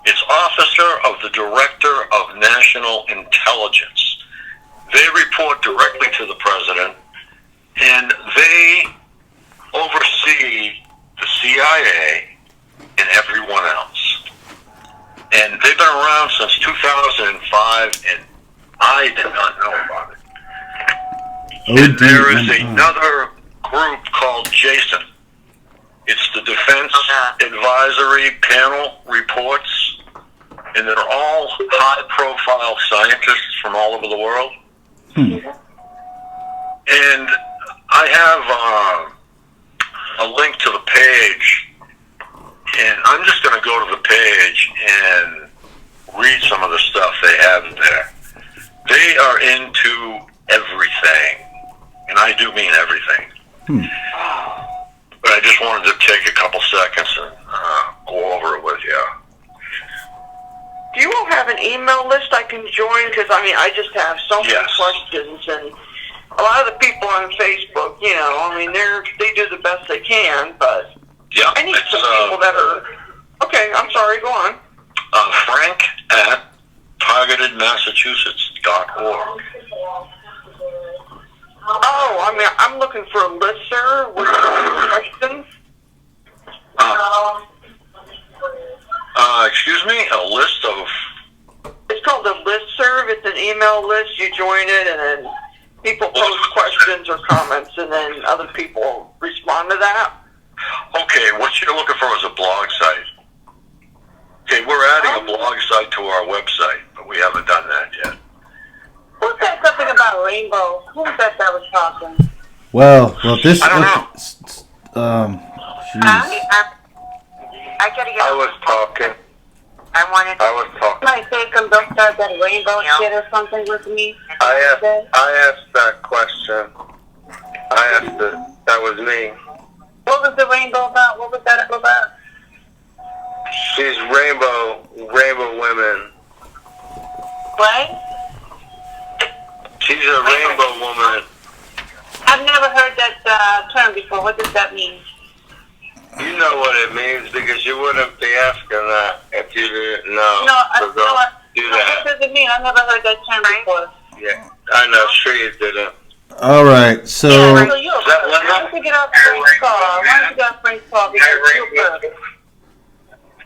It's Officer of the Director of National Intelligence. They report directly to the President, and they oversee the CIA and everyone else. And they've been around since 2005, and I did not know about it. And there is another group called JASON. It's the Defense Advisory Panel reports, and they're all high-profile scientists from all over the world. And I have a link to the page, and I'm just going to go to the page and read some of the stuff they have there. They are into everything, and I do mean everything. But I just wanted to take a couple seconds and go over it with you. Do you all have an email list I can join? Because, I just have so many questions, and a lot of the people on Facebook, they do the best they can, but I need some people that are... Okay, I'm sorry, go on. Frank at targetedmassachusetts.org. Oh, I'm looking for a listserv with questions. Excuse me? A list of... It's called a listserv. It's an email list. You join it, and then people post questions or comments, and then other people respond to that. Okay, what you're looking for is a blog site. Okay, we're adding a blog site to our website, but we haven't done that yet. Who said something about rainbow? Who was that was talking? Well, this. I don't know. Jeez. I gotta get. I was talking. I wanted. I was talking. Can I say come don't start that rainbow shit or something with me? I asked that question. I asked That was me. What was the rainbow about? What was that about? She's rainbow women. What? She's a rainbow woman. I've never heard that term before. What does that mean? You know what it means because you wouldn't be asking that if you didn't know. No, So don't do that. what does it mean? I've never heard that term before. Yeah, I know. Sure you didn't. All right, so Yeah, so you. Is that Why don't you get off Frank's call? Why don't you get off Frank's call? Because you're perp.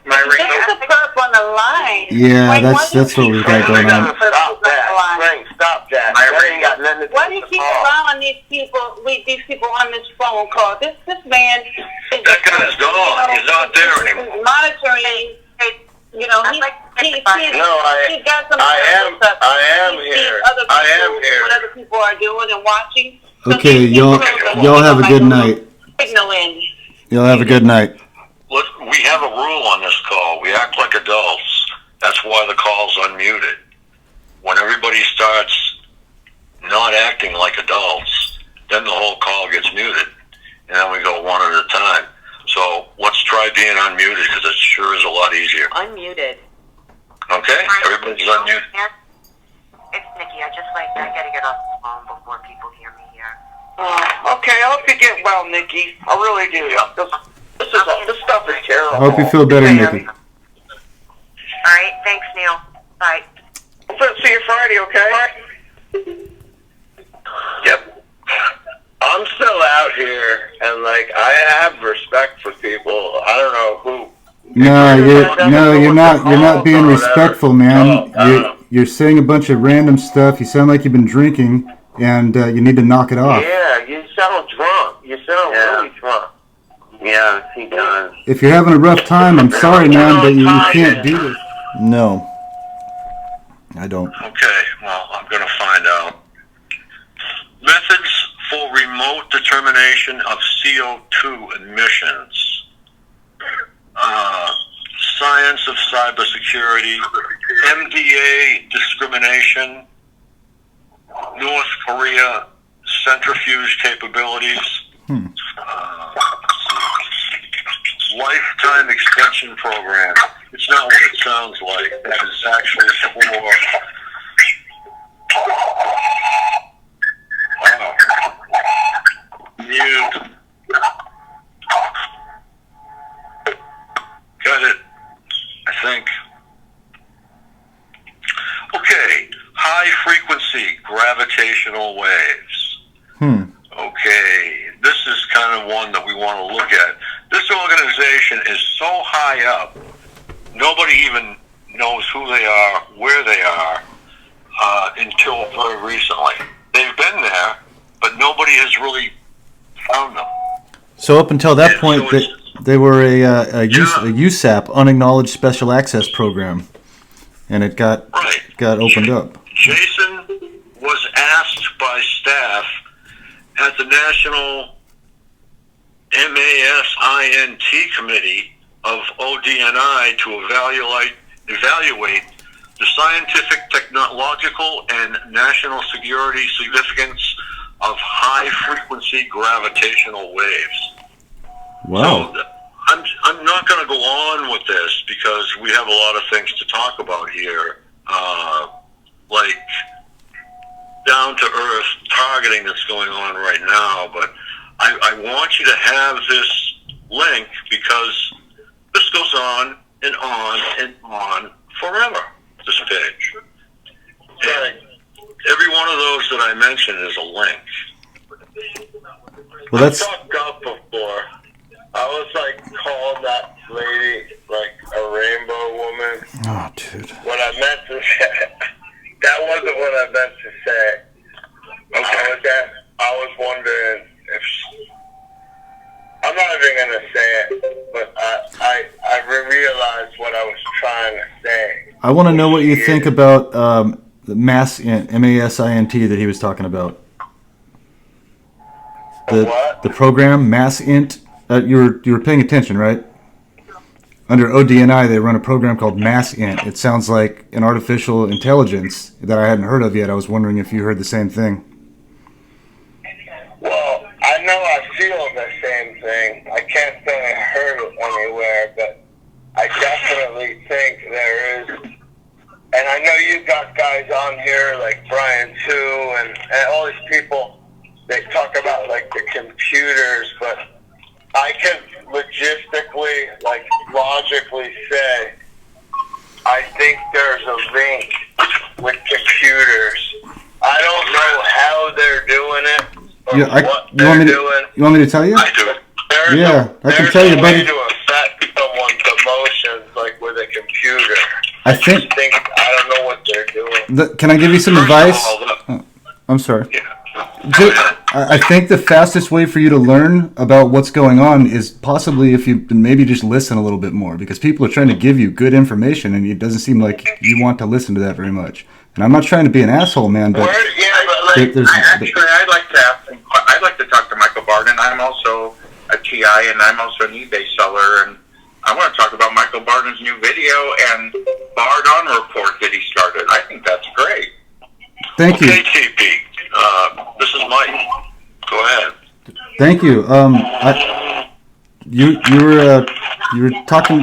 My This is a perp on the line. yeah, Frank, that's what we got going on. Stop that, Frank. Stop that. That ain't got nothing to do Why do you with keep the call. allowing these people on this phone call? This man is That guy's gone. He's not there anymore. monitoring. You know, he's got some. I am here. I am here. What other people are doing and watching. So Okay, these y'all people have a good night. Signal in. Y'all have a good night. Look, we have a rule on this call. We act like adults. That's why the call's unmuted. When everybody starts not acting like adults, then the whole call gets muted, and then we go one at a time. So let's try being unmuted because it sure is a lot easier. Unmuted. Okay? Everybody's unmuted. It's Nikki. I gotta get off the phone before people hear me here. Okay, I hope you get well, Nikki. I really do. This stuff is terrible. I hope you feel better, Nikki. All right. Thanks, Neil. Bye. See you Friday, okay? Yep. I'm still out here, and I have respect for people. I don't know who. You're not being respectful, man. You're saying a bunch of random stuff. You sound like you've been drinking, and you need to knock it off. Yeah, you sound drunk. You sound really drunk. Yeah, he does. If you're having a rough time, I'm sorry, man, but you can't do this. No, I don't. Okay, well, I'm going to find out. Methods for remote determination of CO2 emissions. Science of cybersecurity. MDA discrimination. North Korea centrifuge capabilities. Lifetime extension program. It's not what it sounds like. That is actually for... Mute. Got it, I think. Okay, high frequency gravitational waves. Okay, this is kind of one that we want to look at. This organization is so high up, nobody even knows who they are, where they are, until very recently. They've been there, but nobody has really found them. So up until that point, they were a USAP, unacknowledged special access program, and it got opened up. Jason was asked by staff at the National MASINT Committee of ODNI to evaluate the scientific, technological, and national security significance of high-frequency gravitational waves. Wow. So I'm not going to go on with this because we have a lot of things to talk about here, like down-to-earth targeting that's going on right now, but I want you to have this link because this goes on and on and on forever, this page. And every one of those that I mentioned is a link. Well, that's... I've talked golf before. I was called that lady a rainbow woman. Oh, dude. What I meant to say, that wasn't what I meant to say. Okay. I was wondering if I'm not even gonna say it, but I realized what I was trying to say. I want to know what you think about the MASINT, MASINT that he was talking about. The program MASINT. You were paying attention, right? Under ODNI, they run a program called MASINT. It sounds like an artificial intelligence that I hadn't heard of yet. I was wondering if you heard the same thing. Well, I know I feel can't say I heard it anywhere, but I definitely think there is. And I know you got guys on here like Brian too, and all these people. They talk about like the computers, but I can logistically, like logically say, I think there's a link with computers. I don't know how they're doing it or what they're doing. You want me to tell you? I do. I can tell you, buddy. There's a way to affect someone's emotions, like with a computer. I think I don't know what they're doing. Can I give you some advice? I'm sorry. Yeah. I think the fastest way for you to learn about what's going on is possibly if you maybe just listen a little bit more, because people are trying to give you good information and it doesn't seem like you want to listen to that very much. And I'm not trying to be an asshole, man, but I'd like to talk to Michael Barden. I'm also a TI and I'm also an eBay seller, and I want to talk about Michael Barden's new video and Bardon report that he started. I think that's great. Thank you. Okay, TP. This is Mike. Go ahead. Thank you. You were talking,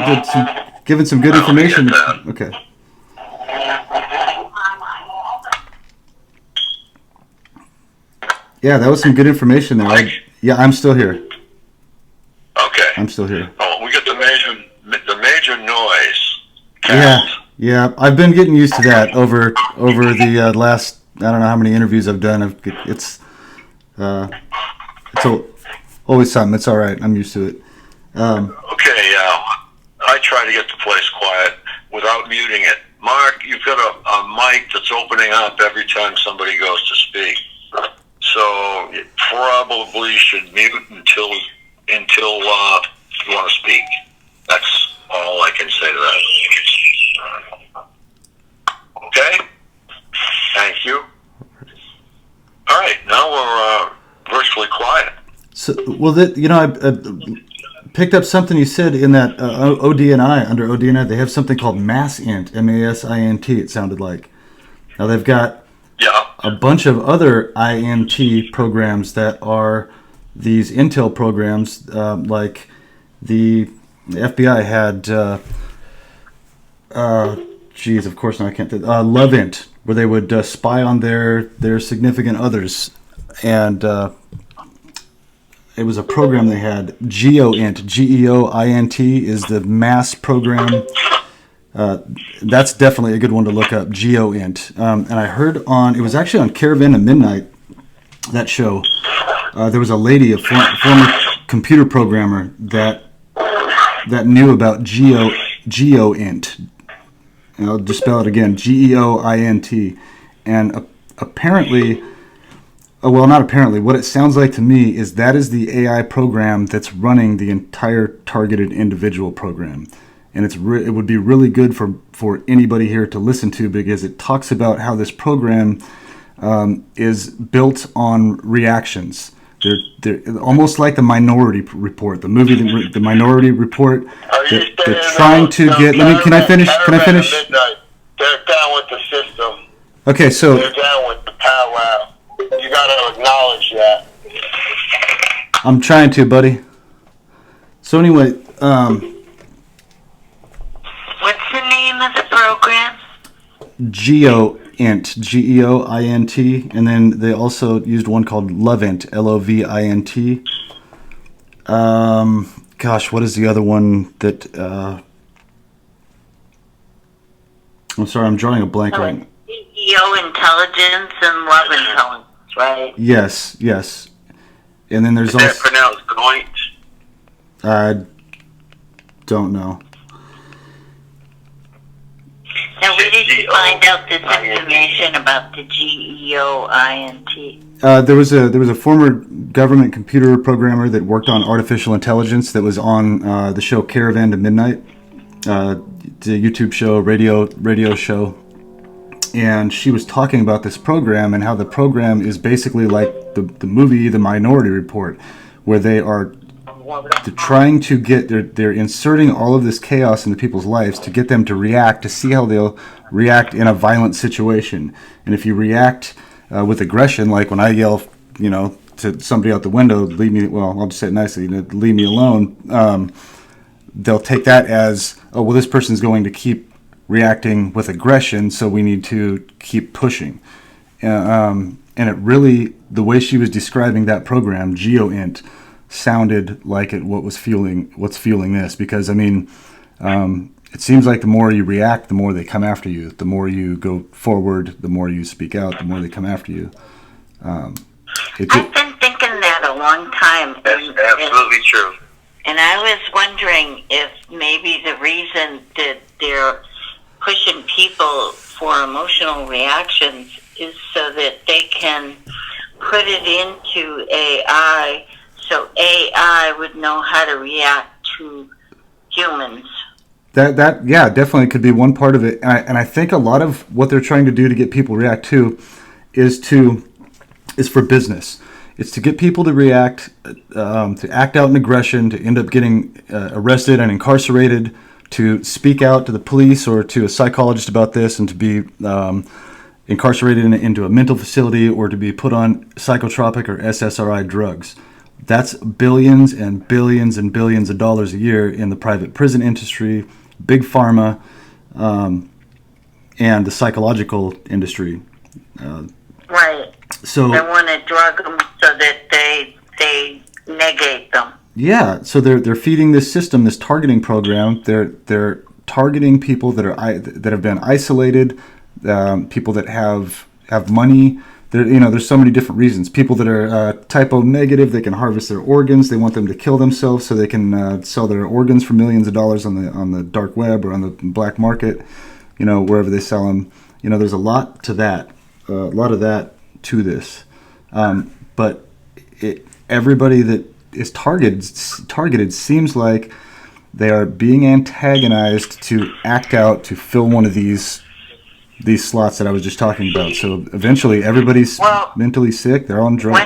giving some good information. Okay. Yeah, that was some good information there. I'm still here. Okay. I'm still here. Oh, we get the major noise. Yeah. I've been getting used to that over the last, I don't know how many interviews I've done. It's always something. It's all right. I'm used to it. Okay. I try to get the place quiet without muting it. Mark, you've got a mic that's opening up every time somebody goes to speak. So you probably should mute until you want to speak. That's all I can say to that. Okay? Thank you. All right, now we're virtually quiet. So, well, I picked up something you said in that ODNI. Under ODNI, they have something called MASINT, MASINT, it sounded like. Now, they've got a bunch of other INT programs that are these Intel programs, like the FBI had, of course, I can't think, LoveInt, where they would spy on their significant others. And it was a program they had, GeoInt, GeoInt is the mass program. That's definitely a good one to look up, GeoInt. And I heard it was actually on Caravan of Midnight, that show. There was a lady, a former computer programmer that knew about GeoInt. And I'll just spell it again, GeoInt. And apparently, not apparently, what it sounds like to me is that is the AI program that's running the entire targeted individual program. And it would be really good for anybody here to listen to, because it talks about how this program is built on reactions. They're almost like the Minority Report, the movie, the Minority Report. They're trying to get. Can I finish? They're down with the system. Okay, so they're down with the powwow. You got to acknowledge that. I'm trying to, buddy. So anyway, What's the name of the program? GeoInt, GeoInt, and then they also used one called LoveInt, LOVINT. Gosh, what is the other one that? I'm sorry, I'm drawing a blank right now. CEO Intelligence and Love Intelligence, right? Yes. And then there's Is also. that pronounced Goint? I don't know. Now, where did you find out this information about the GeoInt? There was a former government computer programmer that worked on artificial intelligence that was on the show Caravan to Midnight, the YouTube show, radio show, and she was talking about this program and how the program is basically like the movie The Minority Report, where they're trying to get they're inserting all of this chaos into people's lives to get them to react, to see how they'll react in a violent situation. And if you react with aggression, like when I yell, to somebody out the window, leave me. Well, I'll just say it nicely, leave me alone. They'll take that as, oh, well, this person's going to keep reacting with aggression, so we need to keep pushing. And it really, the way she was describing that program, GeoInt, sounded like what's fueling this. Because I mean, it seems like the more you react, the more they come after you. The more you go forward, the more you speak out, the more they come after you. I've been thinking that a long time. That's absolutely true. And I was wondering if maybe the reason that they're pushing people for emotional reactions is so that they can put it into AI, so AI would know how to react to humans. That definitely could be one part of it. And I think a lot of what they're trying to do to get people to react to is for business. It's to get people to react, to act out in aggression, to end up getting arrested and incarcerated, to speak out to the police or to a psychologist about this, and to be incarcerated into a mental facility, or to be put on psychotropic or SSRI drugs. That's billions and billions and billions of dollars a year in the private prison industry, big pharma, and the psychological industry. Right. So they want to drug them so that they negate them. Yeah, so they're feeding this system, this targeting program. They're targeting people that have been isolated, people that have money. There's so many different reasons. People that are type O negative, they can harvest their organs. They want them to kill themselves so they can sell their organs for millions of dollars on the dark web or on the black market, wherever they sell them. There's a lot to that, a lot of that to this. But everybody that is targeted seems like they are being antagonized to act out to fill one of these slots that I was just talking about. So eventually everybody's mentally sick, they're on drugs.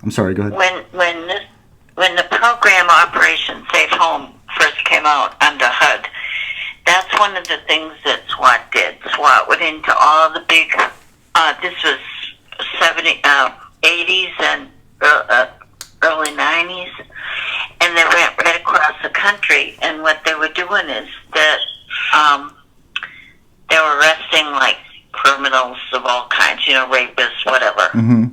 I'm sorry, go ahead. When the program Operation Safe Home first came out under HUD, that's one of the things that SWAT did. SWAT went into all the big, this was 80s and early 90s, and they went right across the country, and what they were doing is that they were arresting like criminals of all kinds, rapists, whatever. Mm-hmm.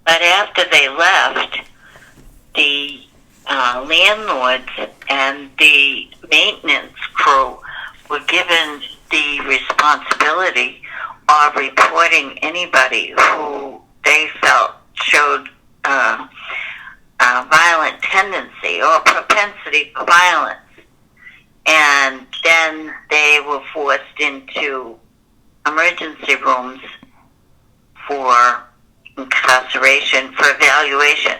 But after they left, the landlords and the maintenance crew were given the responsibility of reporting anybody who they felt showed violent tendency or propensity for violence. And then they were forced into emergency rooms for incarceration, for evaluation.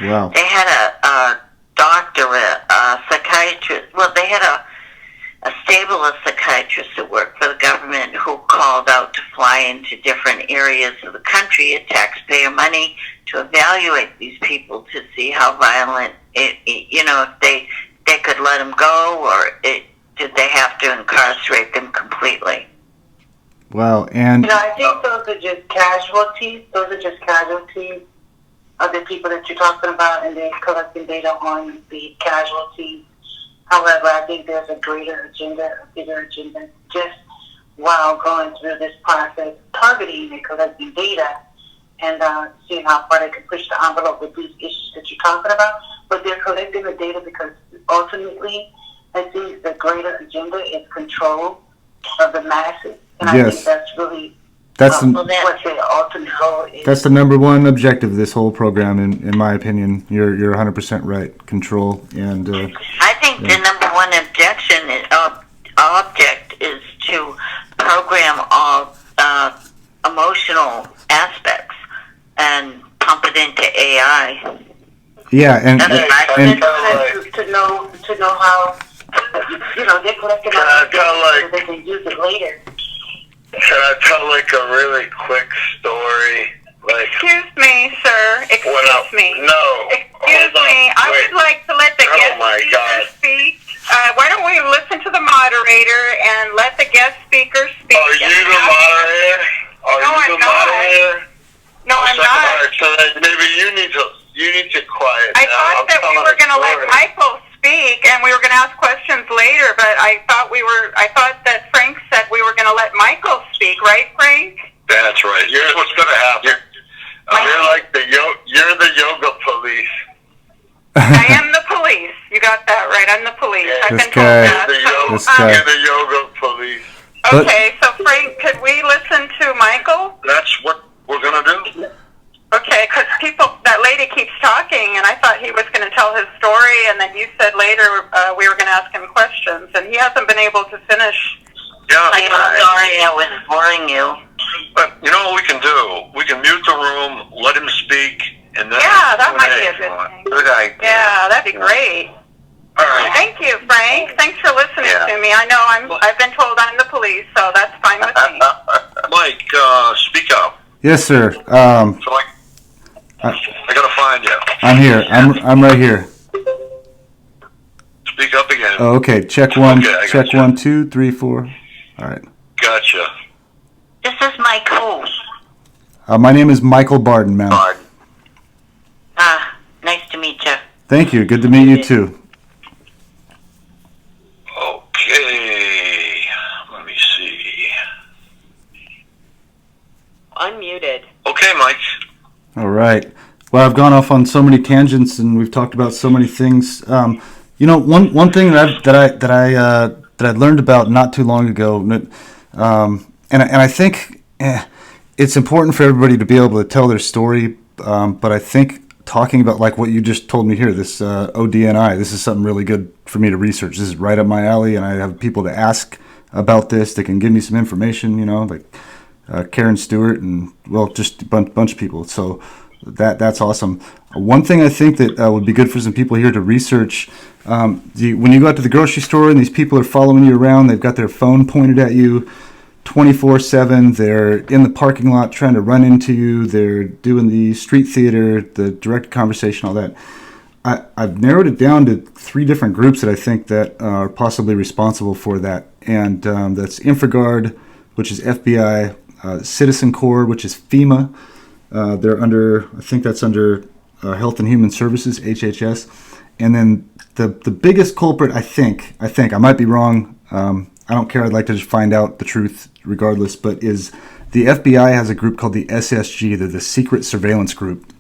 Wow. They had a doctor, a psychiatrist. Well, they had a stable of psychiatrists who worked for the government who called out to fly into different areas of the country at taxpayer money to evaluate these people to see how violent, if they could let them go, or did they have to incarcerate them completely? Wow, and I think those are just casualties. Those are just casualties of the people that you're talking about, and they're collecting data on the casualties. However, I think there's a greater agenda, a bigger agenda, just while going through this process, targeting and collecting data and seeing how far they can push the envelope with these issues that you're talking about. But they're collecting the data because ultimately, I think the greater agenda is control of the masses. And I think that's really what their ultimate goal is. That's the number one objective of this whole program, in my opinion. You're 100% right. Control and. I think the number one object is to program all emotional aspects and pump it into AI. Yeah, and to know how they're collecting so they can use it later. Can I tell a really quick story? Excuse me, sir. Excuse me. No. Excuse me. I would like to let the guest speaker speak. Why don't we listen to the moderator and let the guest speaker speak? Are you the moderator? No, I'm not. No, I'm not. All right, so maybe you need to quiet I down. thought that we were going to let Michael speak, and we were going to ask questions later. But I thought that Frank said we were going to let Michael speak, right, Frank? That's right. Here's what's going to happen. You're like you're the yoga police. I am the police. You got that right. I'm the police. Yeah. I've This been told guy- that. this guy. You're the yoga police. Okay, so Frank, could we listen to Michael? That's what we're going to do. Okay, because that lady keeps talking, and I thought he was going to tell his story, and then you said later we were going to ask him questions, and he hasn't been able to finish. Yeah. I'm sorry I was boring you. But you know what we can do? We can mute the room, let him speak, and then... Yeah, that might be a good thing. Good idea. Yeah, that'd be great. All right. Thank you, Frank. Thanks for listening to me. I know I've been told I'm the police, so that's fine with me. Mike, speak up. Yes, sir. So I got to find you. I'm here. I'm right here. Speak up again. Oh, okay. Check one. Okay, I check gotcha. 1, 2, 3, 4. All right. Gotcha. This is Mike who? My name is Michael Barden, ma'am. Barden. Nice to meet you. Thank you. Good to meet you too. Okay. Let me see. Unmuted. Okay, Mike. All right. Well, I've gone off on so many tangents, and we've talked about so many things. One thing that I learned about not too long ago, and I think it's important for everybody to be able to tell their story. But I think talking about like what you just told me here, this ODNI, this is something really good for me to research. This is right up my alley, and I have people to ask about this. They can give me some information, like Karen Stewart and, well, just a bunch of people. So that's awesome. One thing I think that would be good for some people here to research, when you go out to the grocery store and these people are following you around, they've got their phone pointed at you 24/7. They're in the parking lot trying to run into you. They're doing the street theater, the direct conversation, all that. I've narrowed it down to 3 different groups that I think that are possibly responsible for that. And that's InfraGard, which is FBI, Citizen Corps, which is FEMA. They're under, I think that's under Health and Human Services, HHS. And then the biggest culprit, I think, I might be wrong, I don't care, I'd like to just find out the truth regardless, but is the FBI has a group called the SSG, they're the Secret Surveillance Group.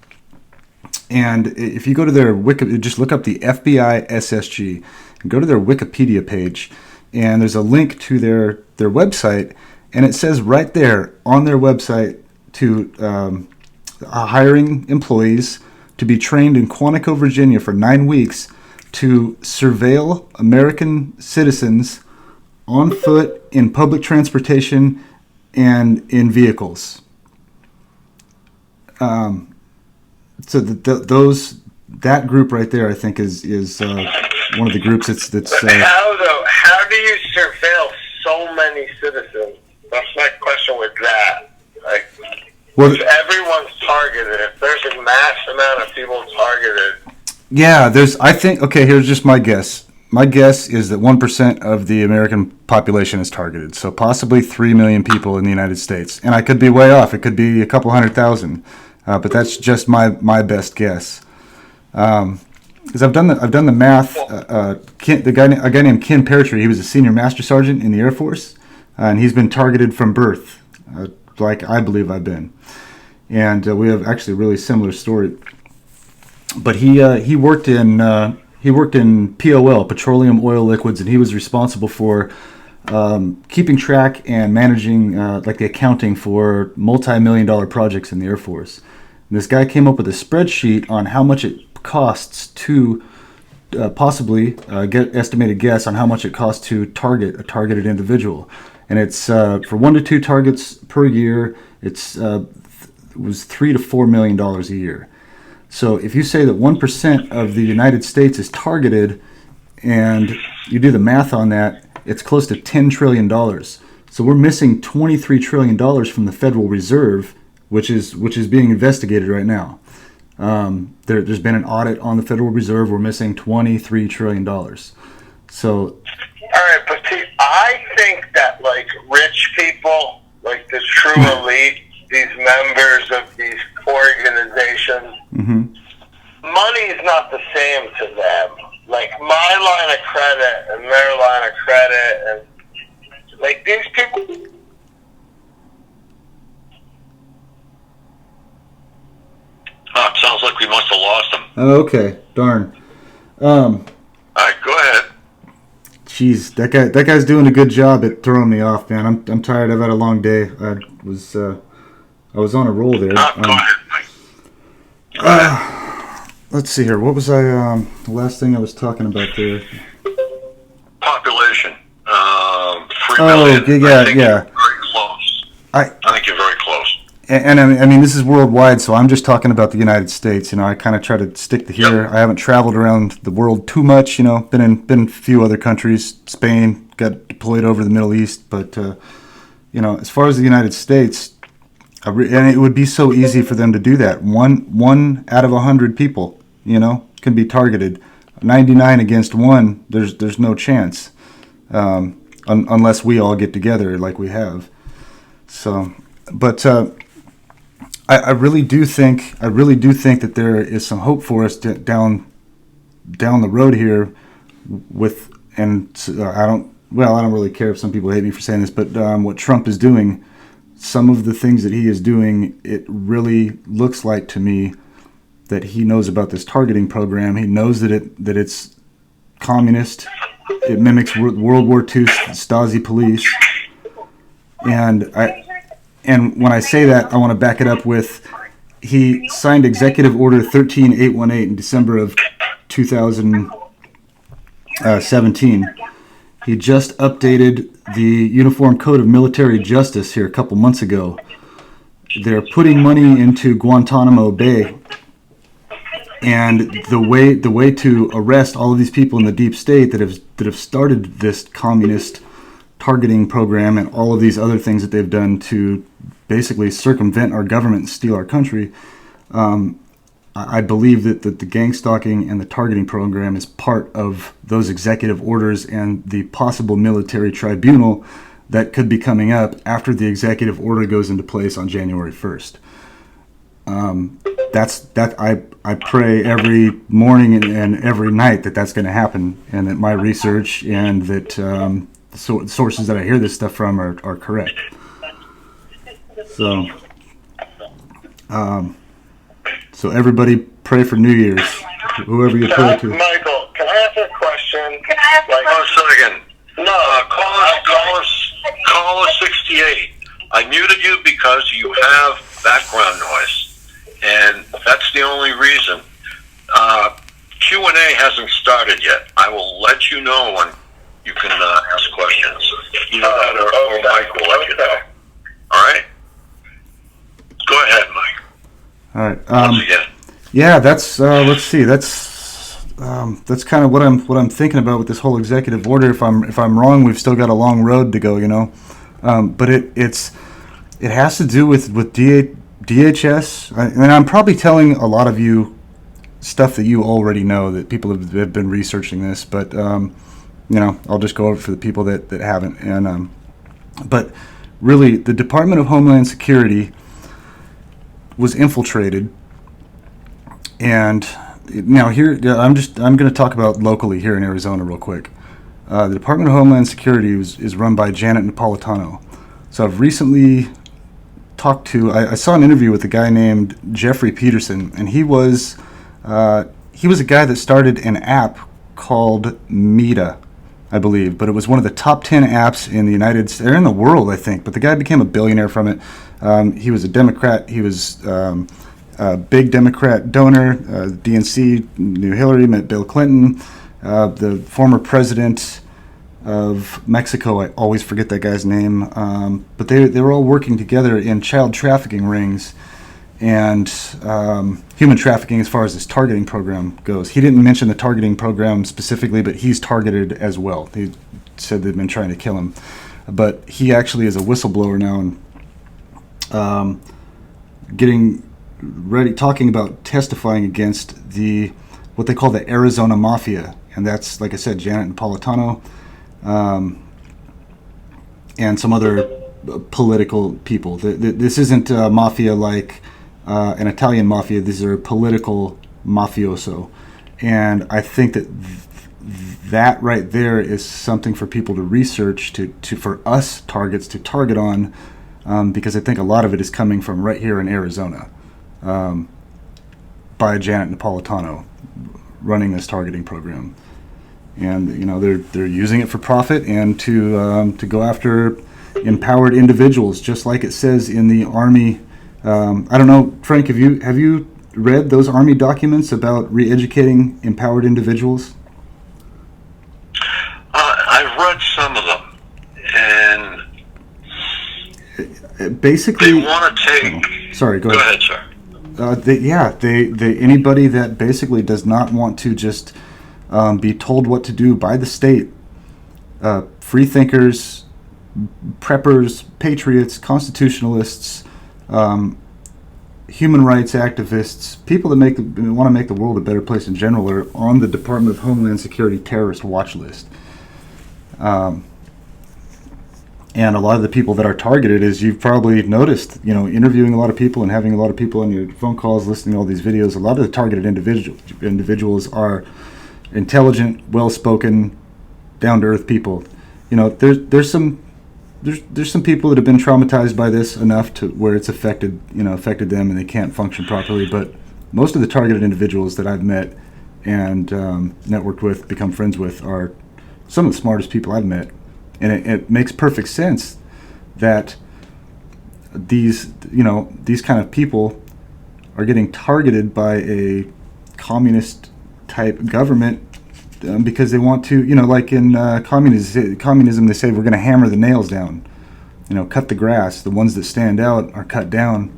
And if you go to their just look up the FBI SSG, and go to their Wikipedia page, and there's a link to their website, and it says right there on their website to hiring employees to be trained in Quantico, Virginia for 9 weeks to surveil American citizens on foot, in public transportation, and in vehicles. So that group right there, I think, is one of the groups that's. How do you surveil so many citizens? That's my question with that. Like, if everyone's targeted, if there's a mass amount of people targeted. Yeah, here's just my guess. My guess is that 1% of the American population is targeted, so possibly 3 million people in the United States. And I could be way off. It could be a couple 100,000, but that's just my best guess. Because I've done the math. A guy named Ken Peartree, he was a senior master sergeant in the Air Force, and he's been targeted from birth, like I believe I've been. And we have actually a really similar story. But he worked in POL, petroleum oil liquids, and he was responsible for keeping track and managing like the accounting for multi-million-dollar projects in the Air Force. And this guy came up with a spreadsheet on how much it costs to possibly get estimated guess on how much it costs to target a targeted individual. And it's for 1 to 2 targets per year. It was $3 to $4 million a year. So if you say that 1% of the United States is targeted, and you do the math on that, it's close to $10 trillion. So we're missing $23 trillion from the Federal Reserve, which is being investigated right now. There's been an audit on the Federal Reserve. We're missing $23 trillion. So. All right, but see, I think that like rich people, like the true elite, these members of these organizations, money is not the same to them. Like my line of credit and their line of credit, and like these people. Oh, it sounds like we must have lost him. Oh, okay, darn. All right, go ahead. Jeez, that guy's doing a good job at throwing me off, man. I'm tired. I've had a long day. I was on a roll there. Go ahead, Mike. Let's see here. What was I? The last thing I was talking about there. Population. 3 Oh, million. yeah, I think yeah. You're very close. I think you're very close. And I mean, this is worldwide, so I'm just talking about the United States. You know, I kind of try to stick to here. Yep. I haven't traveled around the world too much. You know, been in a few other countries. Spain, got deployed over the Middle East, but you know, as far as the United States, and it would be so easy for them to do that. One out of 100 people, you know, can be targeted. 99 against 1. There's no chance, unless we all get together like we have. So, but. I really do think that there is some hope for us down the road here. I don't really care if some people hate me for saying this, but what Trump is doing, some of the things that he is doing, it really looks like to me that he knows about this targeting program. He knows that it's communist. It mimics World War II Stasi police, And when I say that, I want to back it up with, he signed Executive Order 13818 in December of 2017. He just updated the Uniform Code of Military Justice here a couple months ago. They're putting money into Guantanamo Bay, and the way to arrest all of these people in the deep state that have started this communist targeting program and all of these other things that they've done to basically circumvent our government and steal our country. I believe that the gang stalking and the targeting program is part of those executive orders and the possible military tribunal that could be coming up after the executive order goes into place on January 1st. I pray every morning and every night that's going to happen, and that my research and that sources that I hear this stuff from are correct. So, so everybody pray for New Year's, whoever you pray to. Michael, can I ask a question? One second. No, caller 68. I muted you because you have background noise, and that's the only reason. Q&A hasn't started yet. I will let you know when you can ask questions. Either that or Mike will let you know. All right? Go ahead, Mike. All right. Once again. Yeah, that's let's see. That's kind of what I'm thinking about with this whole executive order. If I'm wrong, we've still got a long road to go, you know. But it has to do with DHS, and I'm probably telling a lot of you stuff that you already know, that people have been researching this, but you know, I'll just go over it for the people that haven't. And but really, the Department of Homeland Security was infiltrated, and now here I'm going to talk about locally here in Arizona real quick. The Department of Homeland Security is run by Janet Napolitano. So I've recently talked to, I saw an interview with a guy named Jeffrey Peterson, and he was a guy that started an app called Meta, I believe, but it was one of the top 10 apps in the United States, or in the world, I think. But the guy became a billionaire from it. He was a Democrat. He was a big Democrat donor. DNC knew Hillary, met Bill Clinton. The former president of Mexico, I always forget that guy's name. But they were all working together in child trafficking rings and human trafficking as far as this targeting program goes. He didn't mention the targeting program specifically, but he's targeted as well. He said they've been trying to kill him. But he actually is a whistleblower now, and getting ready, talking about testifying against what they call the Arizona Mafia. And that's, like I said, Janet Napolitano, and some other political people. This isn't mafia like an Italian mafia. These are political mafioso, and I think that right there is something for people to research, to for us targets to target on, because I think a lot of it is coming from right here in Arizona, by Janet Napolitano running this targeting program. And they're using it for profit and to go after empowered individuals, just like it says in the Army. I don't know, Frank, have you read those Army documents about re-educating empowered individuals? I've read some of them, and basically they want to take. Sorry, go ahead, sir. Anybody that basically does not want to just be told what to do by the state, free thinkers, preppers, patriots, constitutionalists, human rights activists, people that want to make the world a better place in general, are on the Department of Homeland Security terrorist watch list. And a lot of the people that are targeted, as you've probably noticed, interviewing a lot of people and having a lot of people on your phone calls, listening to all these videos, a lot of the targeted individuals are intelligent, well-spoken, down-to-earth people. There's some people that have been traumatized by this enough to where it's affected them and they can't function properly. But most of the targeted individuals that I've met and networked with, become friends with, are some of the smartest people I've met. And it makes perfect sense that these kind of people are getting targeted by a communist type government, because they want to, like in communism, they say we're going to hammer the nails down, cut the grass. The ones that stand out are cut down,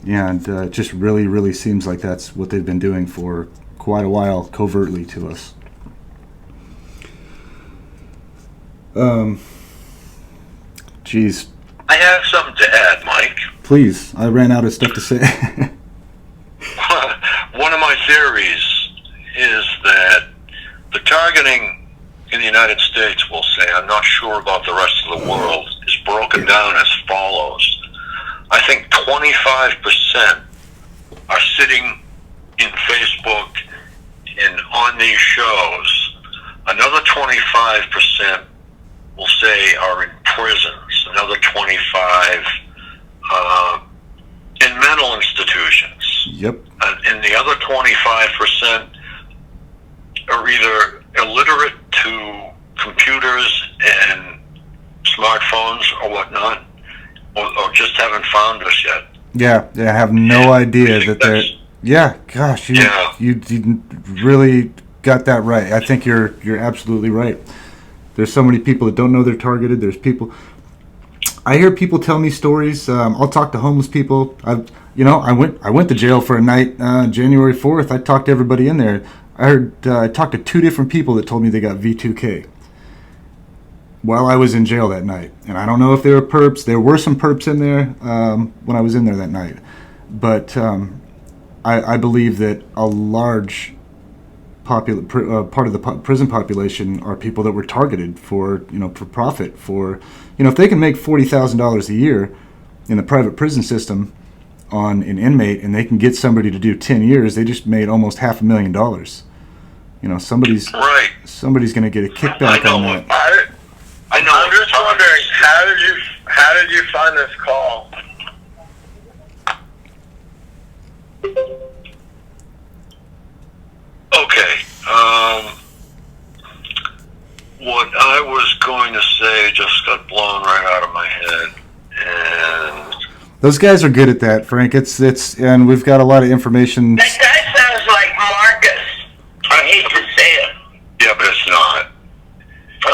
and it just really, really seems like that's what they've been doing for quite a while, covertly to us. Geez. I have something to add, Mike. Please, I ran out of stuff to say. One of my theories is that the targeting in the United States, we'll say, I'm not sure about the rest of the world, is broken down as follows. I think 25% are sitting in Facebook and on these shows. Another 25%, we'll say, are in prisons. Another 25 in mental institutions. Yep. And the other 25% are either illiterate to computers and smartphones or whatnot, or just haven't found us yet. Yeah, I have no idea that they're. Yeah, gosh, you really got that right. I think you're absolutely right. There's so many people that don't know they're targeted. There's people. I hear people tell me stories. I'll talk to homeless people. I went to jail for a night, January 4th. I talked to everybody in there. I talked to 2 different people that told me they got V2K while I was in jail that night. And I don't know if they were perps. There were some perps in there when I was in there that night. But I believe that a large part of the prison population are people that were targeted for profit. If they can make $40,000 a year in the private prison system on an inmate, and they can get somebody to do 10 years, they just made almost $500,000. Somebody's going to get a kickback on that. I know. I'm just wondering, how did you find this call? Okay. What I was going to say just got blown right out of my head, and those guys are good at that, Frank. And we've got a lot of information. That guy sounds like Marcus. I hate to say it. Yeah, but it's not.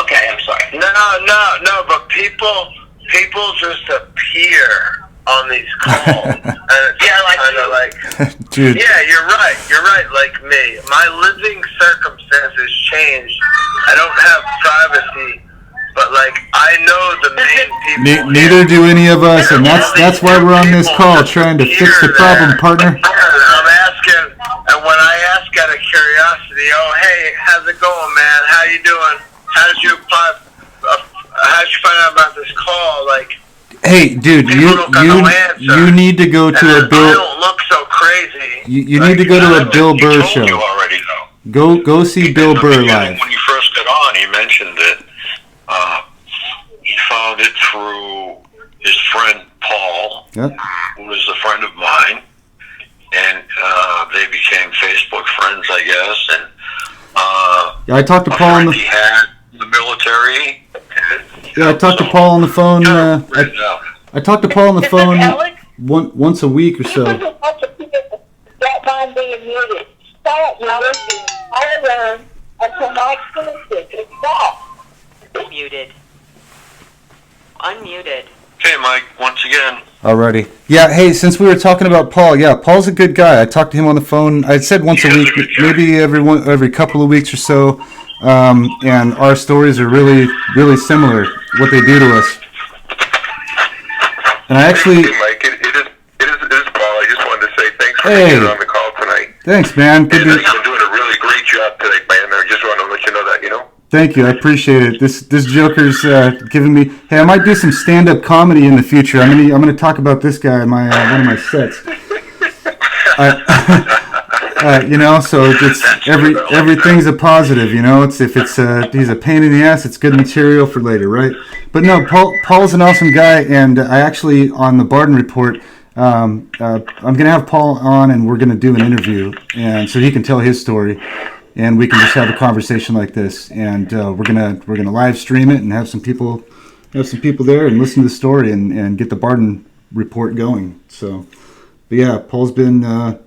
Okay, I'm sorry. No, but people just appear on these calls. And it's kind of like, dude. Yeah, you're right, like me. My living circumstances changed. I don't have privacy, but I know the main people. Neither do any of us, and that's why we're on this call, trying to fix the problem, partner. I'm asking, and when I ask out of curiosity, oh hey, how's it going, man? How you doing? How did you find out about this call? Hey, dude, you need to go to a I Bill. don't look so crazy. You need to go to a Bill Burr He told you show. already, though. Go see Bill Burr live. When you first got on, he mentioned that he found it through his friend Paul, Yep. who was a friend of mine, and they became Facebook friends, I guess. And Yeah, I talked to a Paul on friend he had in the military. Yeah, I talked to Paul on the phone. Written out. I talked to Paul on the Is phone this Alex? once a week or so. That mind being muted. Stop, you listen. I learned until my experience. It's stop. Muted. Unmuted. Okay, Mike, once again. Alrighty. Yeah, hey, since we were talking about Paul, yeah, Paul's a good guy. I talked to him on the phone. I said once a He is week, a good guy. maybe every couple of weeks or so. And our stories are really, really similar, what they do to us. And I actually, Hey, Mike, it is Paul. I just wanted to say thanks for Hey. being on the call tonight. thanks, man. Good And to, you've been doing a really great job today, man. I just want to let you know that, thank you. I appreciate it. This Joker's giving me. Hey, I might do some stand-up comedy in the future. I'm gonna talk about this guy in my one of my sets. So it's everything's a positive. He's a pain in the ass. It's good material for later, right? But no, Paul's an awesome guy, and I actually on the Barden Report. I'm gonna have Paul on, and we're gonna do an interview, and so he can tell his story. And we can just have a conversation like this, and we're gonna live stream it and have some people there and listen to the story and get the Barden Report going. So, but yeah, Paul's been a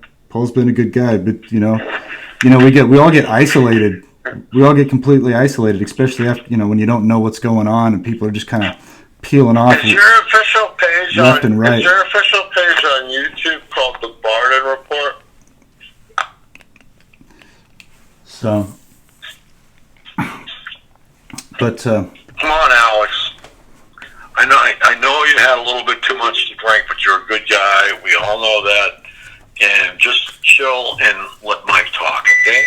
good guy, but we all get isolated. We all get completely isolated, especially after when you don't know what's going on and people are just kind of peeling off Is your official page left and right. Is your official page on YouTube called the Barden Report? So, but Come on, Alex. I know you had a little bit too much to drink, but you're a good guy. We all know that. And just chill and let Mike talk, okay?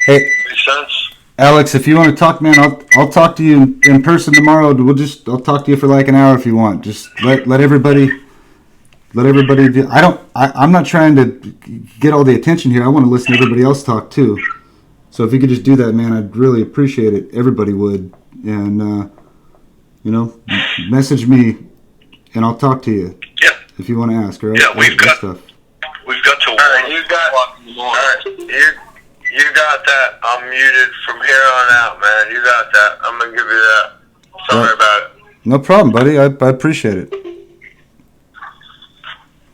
hey, Makes sense? Alex, if you want to talk, man, I'll talk to you in person tomorrow. I'll talk to you for like an hour if you want. Just let everybody do. I'm not trying to get all the attention here. I want to listen to everybody else talk too. So if you could just do that, man, I'd really appreciate it. Everybody would, and message me, and I'll talk to you. Yeah. If you want to ask, all right? Yeah, we've got stuff. to All right, you got that. I'm muted from here on out, man. You got that. I'm gonna give you that. Sorry Yeah. about it. No problem, buddy. I appreciate it.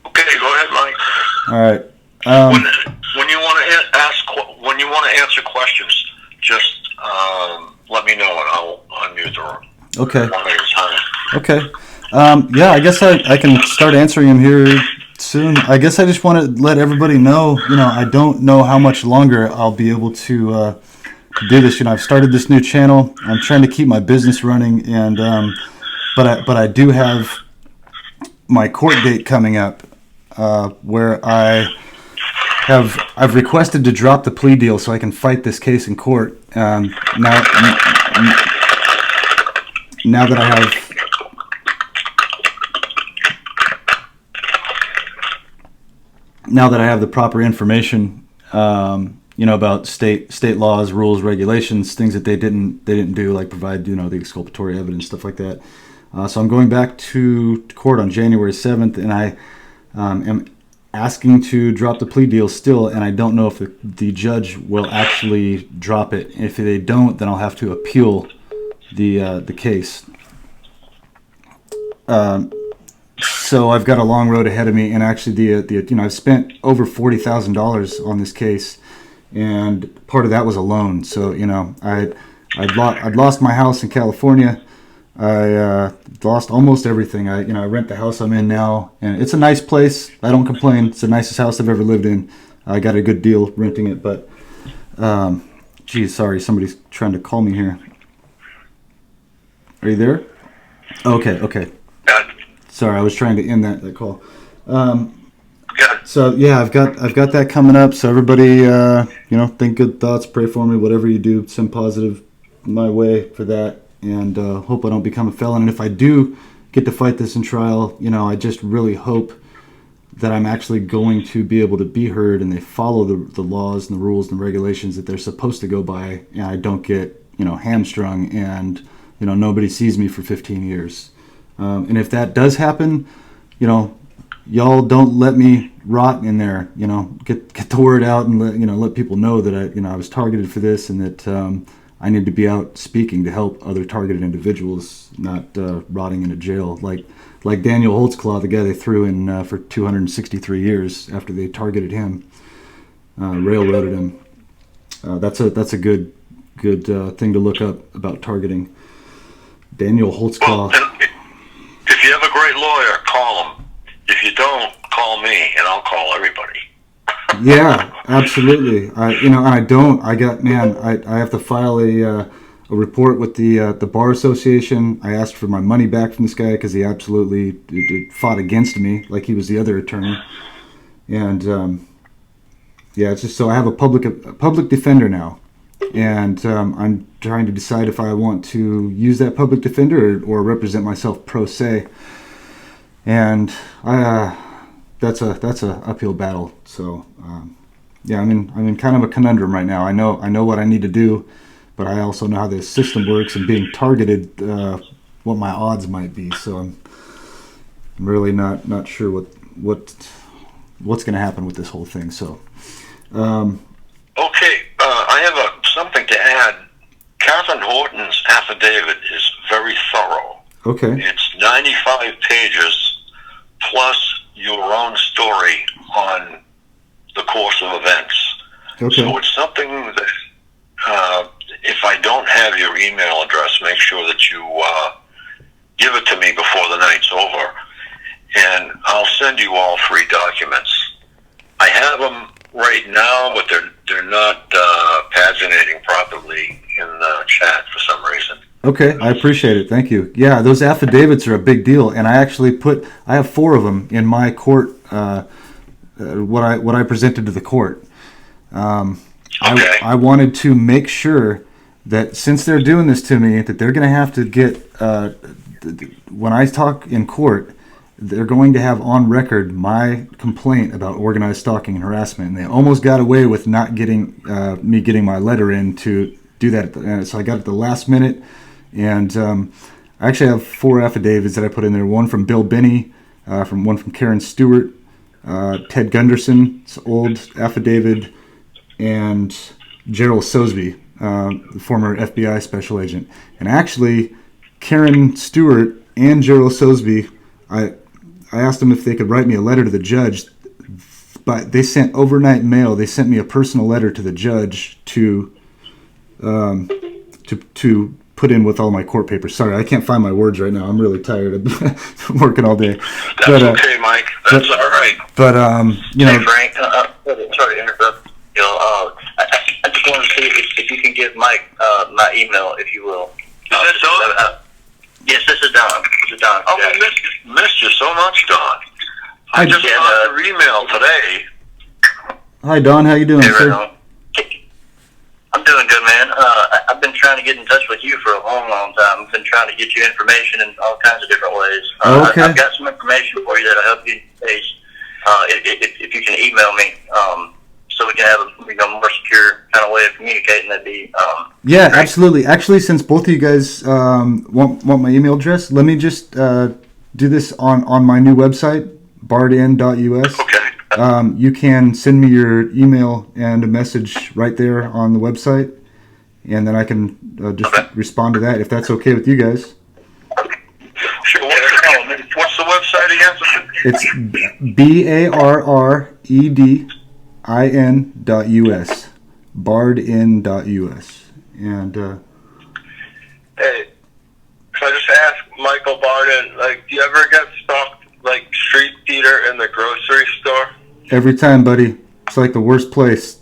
Okay, go ahead, Mike. All right. When you want to answer questions, just let me know and I'll unmute the room. Okay. One at a time. Okay. Yeah, I guess I can start answering them here soon. I guess I just want to let everybody know, I don't know how much longer I'll be able to do this. I've started this new channel. I'm trying to keep my business running, and but I do have my court date coming up, where I've requested to drop the plea deal so I can fight this case in court. Now that I have. Now that I have the proper information, about state laws, rules, regulations, things that they didn't do, like provide, the exculpatory evidence, stuff like that. So I'm going back to court on January 7th, and I am asking to drop the plea deal still, and I don't know if the judge will actually drop it. If they don't, then I'll have to appeal the case. So I've got a long road ahead of me, and actually I've spent over $40,000 on this case, and part of that was a loan. So I'd lost my house in California. I lost almost everything. I rent the house I'm in now, and it's a nice place. I don't complain. It's the nicest house I've ever lived in. I got a good deal renting it, but sorry, somebody's trying to call me here. Are you there? Okay. Sorry, I was trying to end that call. So yeah, I've got that coming up. So everybody, think good thoughts, pray for me, whatever you do, send positive my way for that, and hope I don't become a felon. And if I do get to fight this in trial, I just really hope that I'm actually going to be able to be heard and they follow the laws and the rules and the regulations that they're supposed to go by, and I don't get, hamstrung and, nobody sees me for 15 years. And if that does happen, y'all don't let me rot in there, get the word out and let people know that I was targeted for this and that I need to be out speaking to help other targeted individuals, not rotting in a jail like Daniel Holtzclaw, the guy they threw in for 263 years after they targeted him, railroaded him. That's a good thing to look up about targeting. Daniel Holtzclaw. Well, if you have a great lawyer, call him. If you don't, call me, and I'll call everybody. Yeah, absolutely. I have to file a report with the bar association. I asked for my money back from this guy because he absolutely fought against me like he was the other attorney. And it's just so I have a public defender now, and I'm trying to decide if I want to use that public defender or represent myself pro se. And that's a uphill battle. So I'm in kind of a conundrum right now. I know what I need to do, but I also know how this system works and being targeted, what my odds might be. So I'm really not sure what's going to happen with this whole thing. So okay, I have something to add. Catherine Horton's affidavit is very thorough. Okay, it's 95 pages plus your own story on the course of events. Okay. So it's something that, if I don't have your email address, make sure that you give it to me before the night's over, and I'll send you all 3 documents. I have them right now, but they're not paginating properly in the chat for some reason. Okay, I appreciate it. Thank you. Yeah, those affidavits are a big deal, and I have 4 of them in my court. What I presented to the court. Okay. I wanted to make sure that since they're doing this to me, that they're going to have to get when I talk in court, they're going to have on record my complaint about organized stalking and harassment, and they almost got away with not getting me getting my letter in to do that. So I got it at the last minute. And I actually have 4 affidavits that I put in there. One from Bill Binney, one from Karen Stewart, Ted Gunderson's old affidavit, and Gerald Sosby, the former FBI special agent. And actually, Karen Stewart and Gerald Sosby, I asked them if they could write me a letter to the judge, but they sent overnight mail. They sent me a personal letter to the judge to put in with all my court papers. Sorry, I can't find my words right now. I'm really tired. I've been working all day. That's okay, Mike. That's all right. But Hey, Frank. Sorry to interrupt. I just want to see if you can give Mike my email, if you will. Is this Don? Yes, this is Don. Oh, we missed you so much, Don. I just got your email today. Hi, Don. How you doing, Hey, sir? right. I'm doing good, man. I've been trying to get in touch with you for a long, long time. I've been trying to get you information in all kinds of different ways. Okay. I've got some information for you that'll help you in case, if you can email me, so we can have a more secure kind of way of communicating. That'd be Yeah, great. absolutely. Actually, since both of you guys want my email address, let me just do this on my new website, bardin.us. Okay. You can send me your email and a message right there on the website, and then I can just respond to that if that's okay with you guys. Sure. What's the website again? It's BARREDIN.US, bardin.us, and Hey, can I just ask Michael Barden, do you ever get stalked like Street Theater in the grocery store? every time, buddy, it's like the worst place.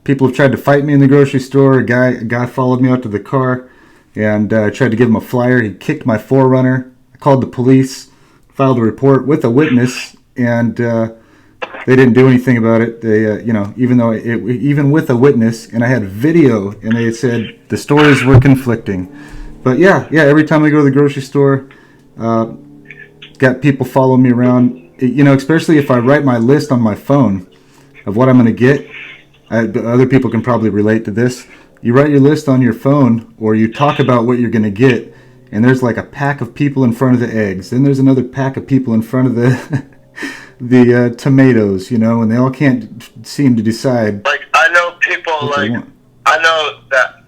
People have tried to fight me in the grocery store. A guy followed me out to the car, and I tried to give him a flyer. He kicked my 4Runner. I called the police, filed a report with a witness, and they didn't do anything about it. They, even with a witness, and I had video, and they said the stories were conflicting. But yeah, every time I go to the grocery store, got people following me around. You know, especially if I write my list on my phone of what I'm going to get. Other people can probably relate to this. You write your list on your phone, or you talk about what you're going to get, and there's like a pack of people in front of the eggs. Then there's another pack of people in front of the the tomatoes, you know, and they all can't seem to decide. Like, I know people, like, I know that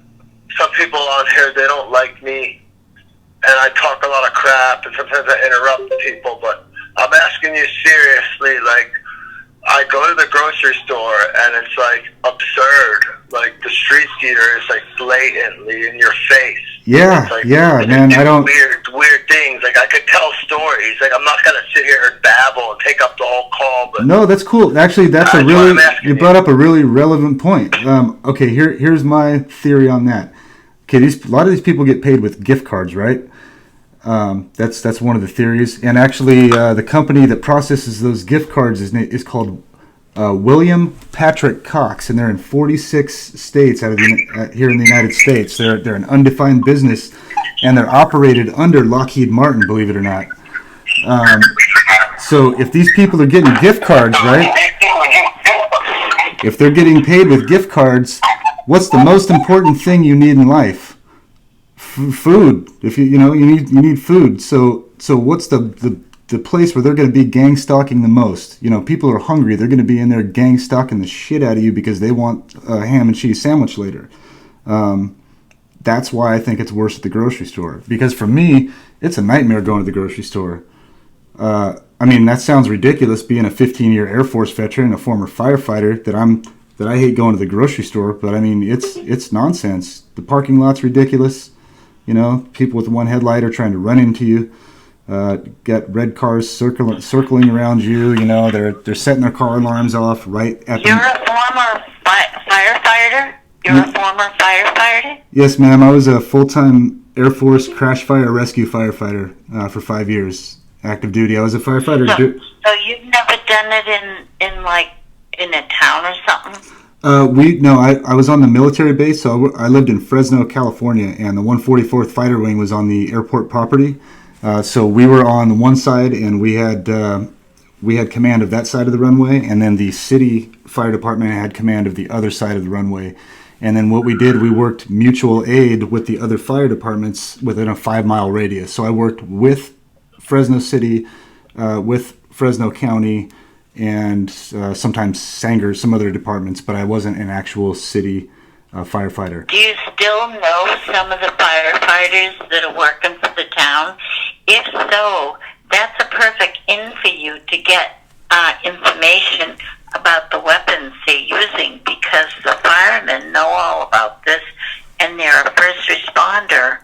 some people on here, they don't like me, and I talk a lot of crap, and sometimes I interrupt people, but I'm asking you seriously, like, I go to the grocery store, and it's, like, absurd. Like, the street theater is, like, blatantly in your face. Yeah, like, man, I don't... Weird things. Like, I could tell stories. Like, I'm not going to sit here and babble and take up the whole call, but... No, that's cool. Actually, that's a really... You brought up a really relevant point. Okay, here's my theory on that. Okay, a lot of these people get paid with gift cards, right? That's one of the theories. And actually, the company that processes those gift cards is called William Patrick Cox, and they're in 46 states out of here in the United States. They're an undefined business, and they're operated under Lockheed Martin, believe it or not. So if these people are getting gift cards, right? If they're getting paid with gift cards, what's the most important thing you need in life? Food. If you need food. So what's the place where they're going to be gang stalking the most? You know, people are hungry. They're going to be in there gang stalking the shit out of you because they want a ham and cheese sandwich later. That's why I think it's worse at the grocery store. Because for me, it's a nightmare going to the grocery store. I mean, that sounds ridiculous, being a 15-year Air Force veteran, a former firefighter, that I hate going to the grocery store. But I mean, it's nonsense. The parking lot's ridiculous. You know, people with one headlight are trying to run into you. Got red cars circling around you. You know, they're setting their car alarms off right at. You're a former firefighter. You're a former firefighter. Yes, ma'am. I was a full-time Air Force crash fire rescue firefighter for 5 years, active duty. I was a firefighter. So you've never done it in a town or something? I was on the military base, so I lived in Fresno, California, and the 144th Fighter Wing was on the airport property. So we were on the one side, and we had command of that side of the runway, and then the city fire department had command of the other side of the runway. And then what we did, we worked mutual aid with the other fire departments within a 5-mile radius. So I worked with Fresno City, with Fresno County, and sometimes Sanger, some other departments, but I wasn't an actual city firefighter. Do you still know some of the firefighters that are working for the town? If so, that's a perfect in for you to get information about the weapons they're using, because the firemen know all about this, and they're a first responder,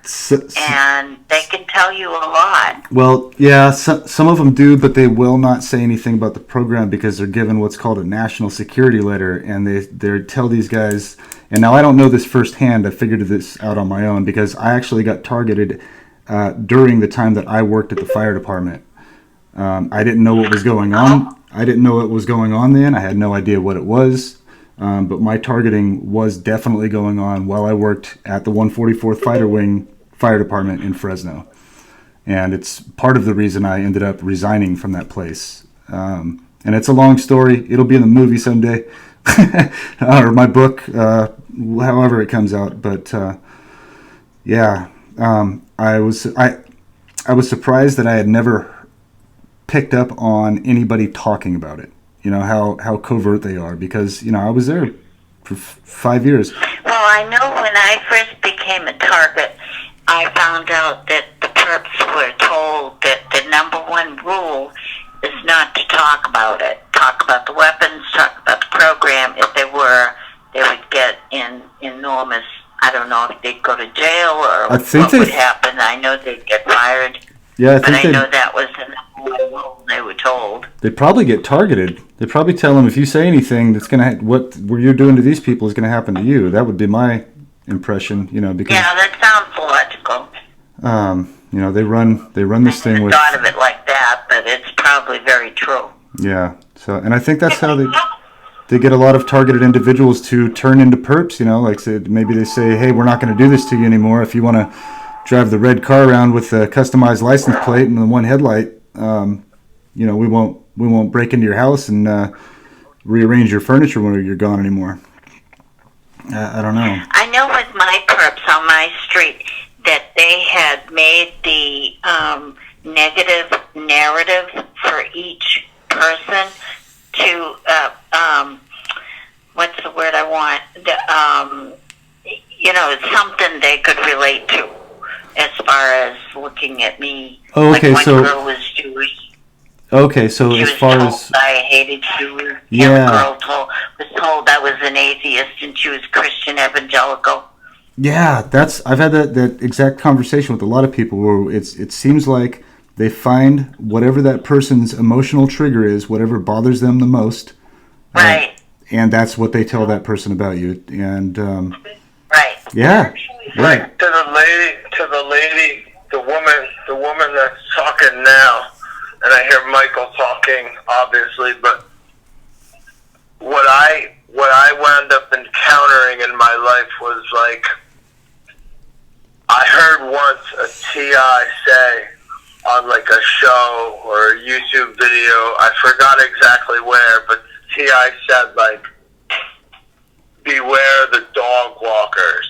and they can tell you a lot. Well, yeah, some of them do, but they will not say anything about the program because they're given what's called a national security letter, and they tell these guys, and now I don't know this firsthand, I figured this out on my own, because I actually got targeted during the time that I worked at the fire department. I didn't know what was going on. I didn't know what was going on then. I had no idea what it was. But my targeting was definitely going on while I worked at the 144th Fighter Wing Fire Department in Fresno. And it's part of the reason I ended up resigning from that place. And it's a long story. It'll be in the movie someday. Or my book, however it comes out. But yeah, I was surprised that I had never picked up on anybody talking about it. You know, how covert they are, because, you know, I was there for 5 years. Well, I know when I first became a target, I found out that the perps were told that the number one rule is not to talk about it. Talk about the weapons, talk about the program. If they were, they would get in enormous, I don't know if they'd go to jail or what would happen. I know they'd get fired. Yeah, but I know that was the number one rule they were told. They'd probably get targeted. They'd probably tell them, if you say anything that's gonna what you're doing to these people is gonna happen to you. That would be my impression, you know, because yeah, that sounds logical. You know, they run this thing with. I thought of it like that, but it's probably very true. Yeah. So, and I think that's how they get a lot of targeted individuals to turn into perps. You know, like maybe they say, hey, we're not going to do this to you anymore. If you want to drive the red car around with a customized license plate and the one headlight, we won't break into your house and rearrange your furniture when you're gone anymore. I don't know. I know with my perps on my street that they had made the negative narrative for each person to, what's the word I want? It's something they could relate to as far as looking at me. Oh, okay, like one girl was Jewish. Okay, so she as was far told as I hated Jews. Yeah. The girl was told I was an atheist and she was Christian evangelical. Yeah, I've had that exact conversation with a lot of people where it seems like they find whatever that person's emotional trigger is, whatever bothers them the most, right? And that's what they tell that person about you. And right, yeah, right. To the lady, the woman that's talking now, and I hear Michael talking, obviously, but what I wound up encountering in my life was like, I heard once a T.I. say on like a show or a YouTube video, I forgot exactly where, but T.I. said like, beware the dog walkers.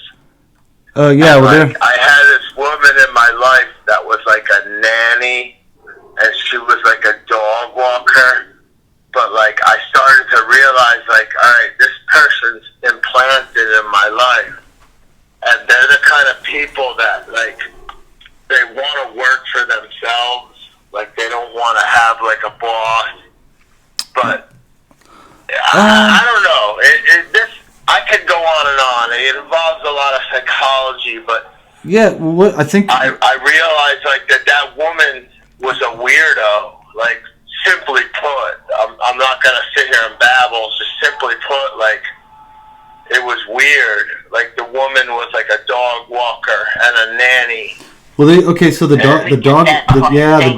Oh yeah, and, well like, I had this woman in my life that was like a nanny, and she was like a dog walker. But like I started to realize, like, all right, this person's implanted in my life, and they're the kind of people that like they want to work for themselves. Like they don't want to have like a boss. But I don't know. This I could go on and on. It involves a lot of psychology, but yeah, well, what I think I realized like that woman was a weirdo. Like simply put, I'm not gonna sit here and babble. Just simply put, like it was weird. Like the woman was like a dog walker and a nanny. Well, so the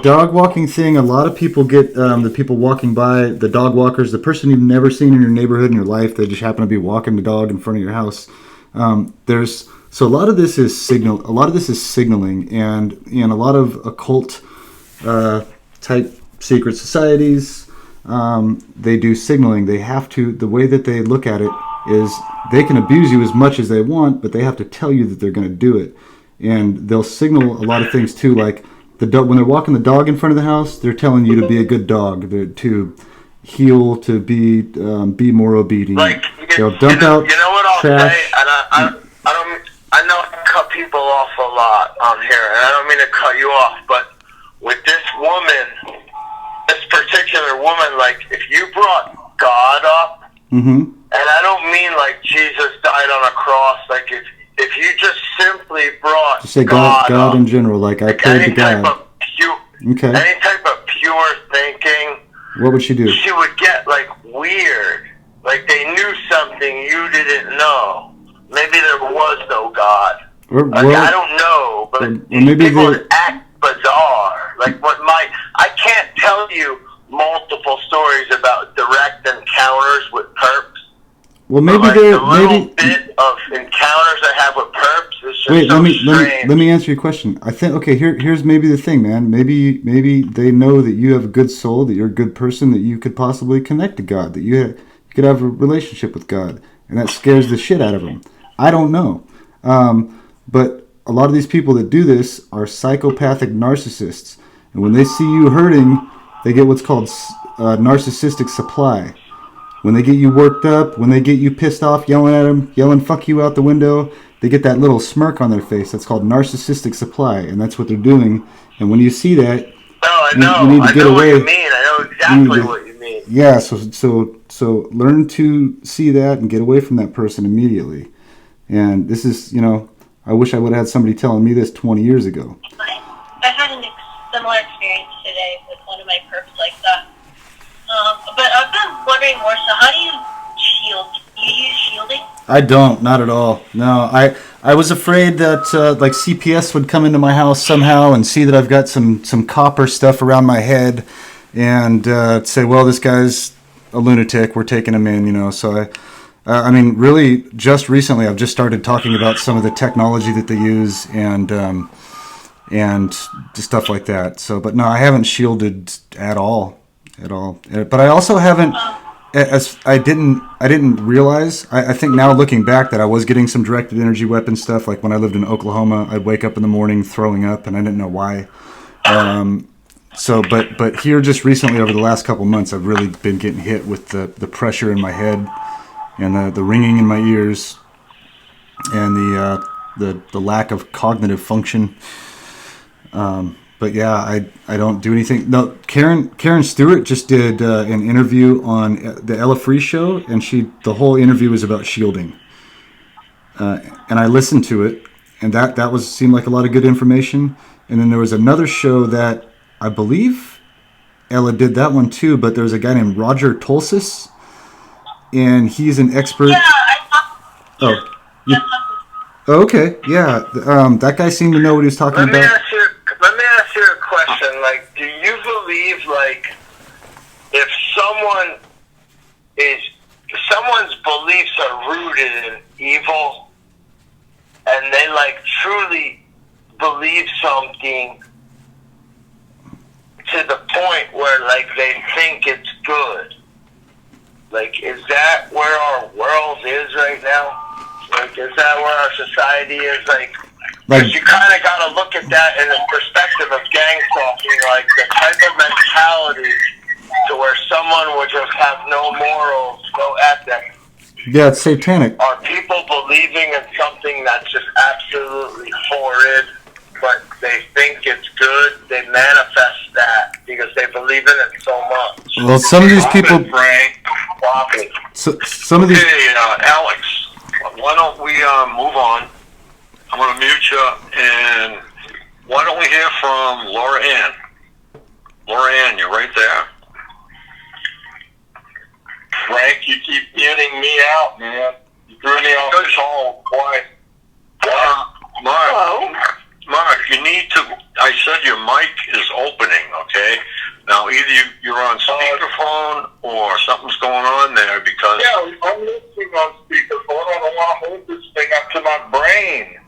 dog walking thing. A lot of people get the people walking by, the dog walkers, the person you've never seen in your neighborhood in your life. They just happen to be walking the dog in front of your house. So a lot of this is signal. A lot of this is signaling, and a lot of occult type secret societies. They do signaling. They have to. The way that they look at it is they can abuse you as much as they want, but they have to tell you that they're going to do it. And they'll signal a lot of things too, like when they're walking the dog in front of the house, they're telling you to be a good dog, to heal, to be more obedient. Like they'll dump out you know what I'll trash. say, and I know I cut people off a lot on here, and I don't mean to cut you off, but with this woman, this particular woman, like if you brought God up, and I don't mean like Jesus died on a cross, like if you just simply brought Just say God in general, like I prayed to God. Any type of pure thinking. What would she do? She would get like weird, like they knew something you didn't know. Maybe there was no God. I don't know, but maybe people would act bizarre. Like I can't tell you multiple stories about direct encounters with perps. Well, maybe the little bit of encounters I have with perps is just let me answer your question. I think here's maybe the thing, man. Maybe they know that you have a good soul, that you're a good person, that you could possibly connect to God, that you could have a relationship with God, and that scares the shit out of them. I don't know, but a lot of these people that do this are psychopathic narcissists, and when they see you hurting, they get what's called narcissistic supply. When they get you worked up, when they get you pissed off, yelling at them, yelling "fuck you" out the window, they get that little smirk on their face. That's called narcissistic supply, and that's what they're doing. And when you see that, you need to get away. What you mean. I know exactly what you mean. Yeah, so learn to see that and get away from that person immediately. And this is, I wish I would have had somebody telling me this 20 years ago. I had a similar experience today with one of my perps like that. But I've been wondering more, so how do you shield? Do you use shielding? I don't, not at all. No, I was afraid that like CPS would come into my house somehow and see that I've got some copper stuff around my head and say, well, this guy's a lunatic, we're taking him in, So I mean, really, just recently I've just started talking about some of the technology that they use, and and just stuff like that. So, but no, I haven't shielded at all. But I also haven't, as I didn't realize. I think now looking back that I was getting some directed energy weapon stuff. Like when I lived in Oklahoma, I'd wake up in the morning throwing up, and I didn't know why. But here just recently over the last couple months, I've really been getting hit with the pressure in my head and the ringing in my ears and the lack of cognitive function. But yeah, I don't do anything. No, Karen Stewart just did an interview on the Ella Free show, and the whole interview was about shielding. And I listened to it, and that seemed like a lot of good information. And then there was another show that I believe Ella did that one too, but there was a guy named Roger Tolsis, and he's an expert. Yeah, I Okay, yeah. That guy seemed to know what he was talking about. Let me ask you a question. Like, do you believe, like, if someone's beliefs are rooted in evil, and they, like, truly believe something to the point where, like, they think it's good? Like, is that where our world is right now? Like, is that where our society is? Like, because you kind of got to look at that in the perspective of gang stalking, like the type of mentality to where someone would just have no morals, no ethics. Yeah, it's satanic. Are people believing in something that's just absolutely horrid, but they think it's good? They manifest that because they believe in it so much. Well, some of these people... Frank. Some of these... Hey, Alex, why don't we move on? I'm going to mute you, and why don't we hear from Laura Ann? Laura Ann, you're right there. Frank, you keep muting me out, man. You threw me off the call. Why? Mark, you need to, I said your mic is opening, okay? Now, either you're on speakerphone or something's going on there because... Yeah, I'm listening on speakerphone. I don't want to hold this thing up to my brain.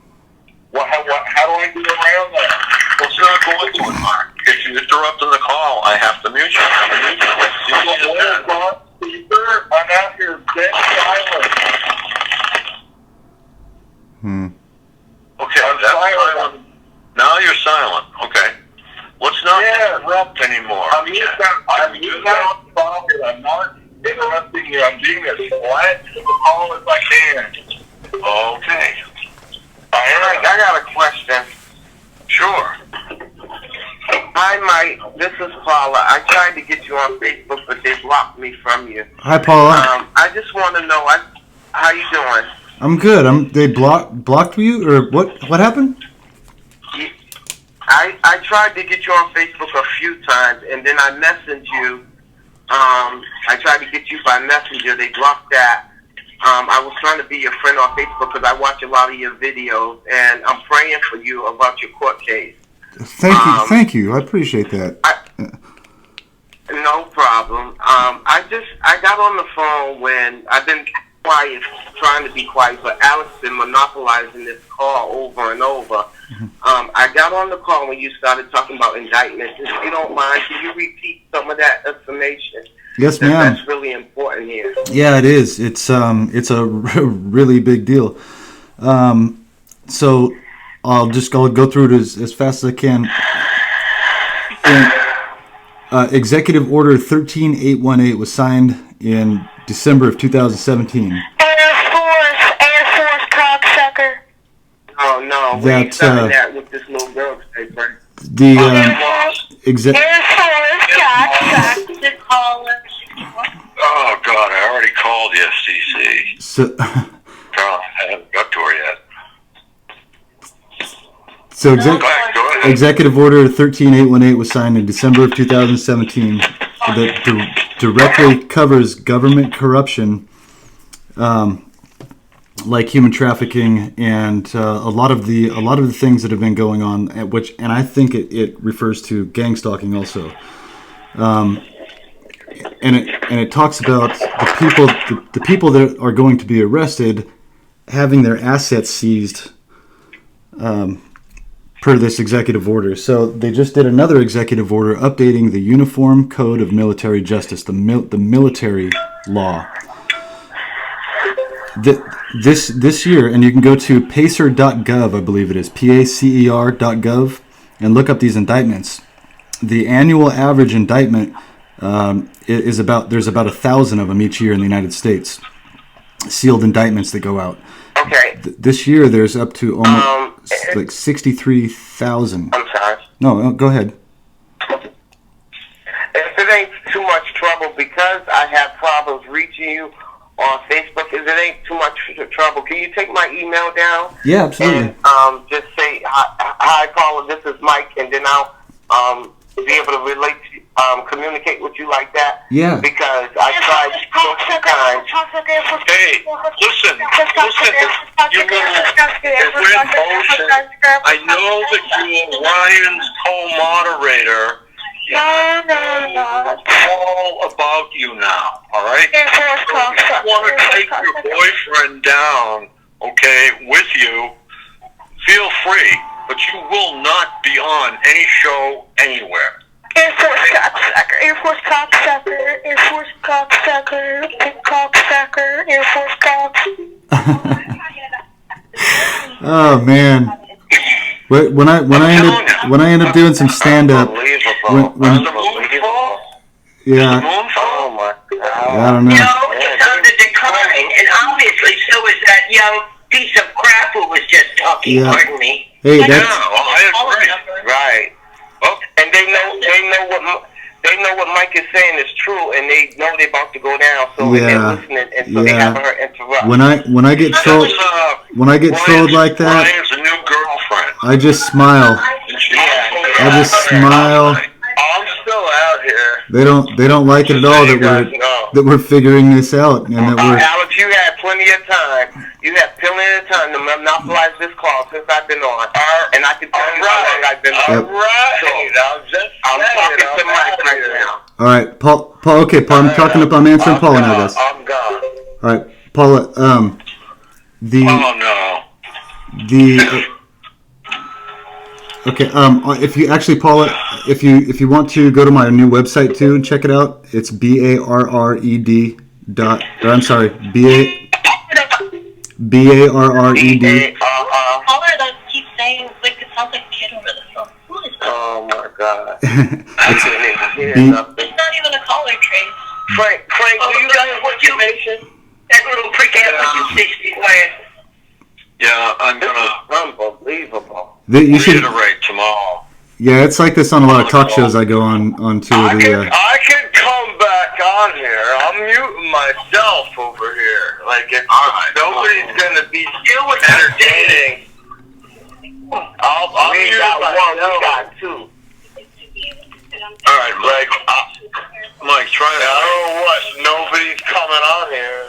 How do I get around that? Well, it's not going to it, Mark. If you interrupt in the call, I have to mute you. I'm out here dead silent. Okay, I'm silent. Now you're silent. Okay. Let's not interrupt anymore. I'm not interrupting you. I'm being as quiet to the call as I can. Okay. Eric, I got a question. Sure. This is Paula. I tried to get you on Facebook, but they blocked me from you. Hi, Paula. I just want to know, how you doing? I'm good. They blocked you, or what happened? I tried to get you on Facebook a few times, and then I messaged you. I tried to get you by Messenger. They blocked that. I was trying to be your friend on Facebook because I watch a lot of your videos, and I'm praying for you about your court case. Thank you. I appreciate that. No problem. I got on the phone when I've been quiet, trying to be quiet, but Alex been monopolizing this call over and over. I got on the call when you started talking about indictments. If you don't mind, can you repeat some of that information? Yes, ma'am. That's really important here. Yeah, it is. It's a really big deal. So I'll go through it as fast as I can. Executive Order 13818 was signed in December of 2017. Air Force, cocksucker. No, we ain't done that with this little girl's paper. The Air Force, cocksucker. Oh, God, I already called the FCC. So, I haven't got to her yet. So Go ahead. Executive Order 13818 was signed in December of 2017 that directly covers government corruption, like human trafficking and a lot of the things that have been going on, and I think it refers to gang stalking also. And it talks about the people that are going to be arrested having their assets seized per this executive order. So they just did another executive order updating the Uniform Code of Military Justice, the military law. This year, and you can go to pacer.gov, I believe it is, pacer.gov, and look up these indictments. The annual average indictment is there's about 1,000 of them each year in the United States. Sealed indictments that go out. Okay. This year there's up to almost like 63,000. I'm sorry. No, go ahead. If it ain't too much trouble, because I have problems reaching you on Facebook, if it ain't too much trouble, can you take my email down? Yeah, absolutely. And just say, hi, Paula, this is Mike, and then I'll be able to relate to communicate with you like that. Yeah. Because I tried so many times. Hey, listen, you're we're in motion. I know that you're Ryan's co-moderator. No. It's all about you now, all right? So if you want to take your boyfriend down, okay, with you, feel free, but you will not be on any show anywhere. Air Force cocksucker, Air Force cocksucker, Air Force cocksucker, cocksucker, Air Force cock. Oh man. When I end up doing some stand up, yeah. Oh my God. I don't know. No, it's on the decline, and obviously so is that young piece of crap who was just talking. Yeah. Pardon me. Hey, Yeah, that's I agree. Right. And they know what Mike is saying is true, and they know they're about to go down. So they're listening, and so they haven't heard interrupt. when I get trolled like that, Ryan's a new girlfriend. I just smile. I just smile. I'm still out here. They don't like it at all that we're figuring this out and that we're. Alex, you had plenty of time. You had plenty of time to monopolize this call since I've been on, and I can tell you how long I've been on. I'm talking to Mike right now. All right, Paul. Okay, Paul. I'm answering Paula now, guys. I'm gone. All right, Paula. Oh no. Okay. If you actually, Paula, if you want to go to my new website too and check it out, it's BARRED. I'm sorry, BARRED. Caller that keeps saying, like, it sounds like a kid over the phone. Who is that? Oh my God. I couldn't even hear nothing. It's not even a caller trace. Frank, do you got what you mentioned? That little prick ass with 60 quiet. Yeah, I'm gonna Unbelievable. You should. reiterate tomorrow. Yeah, it's like this on a lot of talk shows I go on to. I can come back on here. I'm muting myself over here. Like, if nobody's gonna be entertaining, I'll mute myself. We got two. All right, Mike, try it. I don't know what. Nobody's coming on here.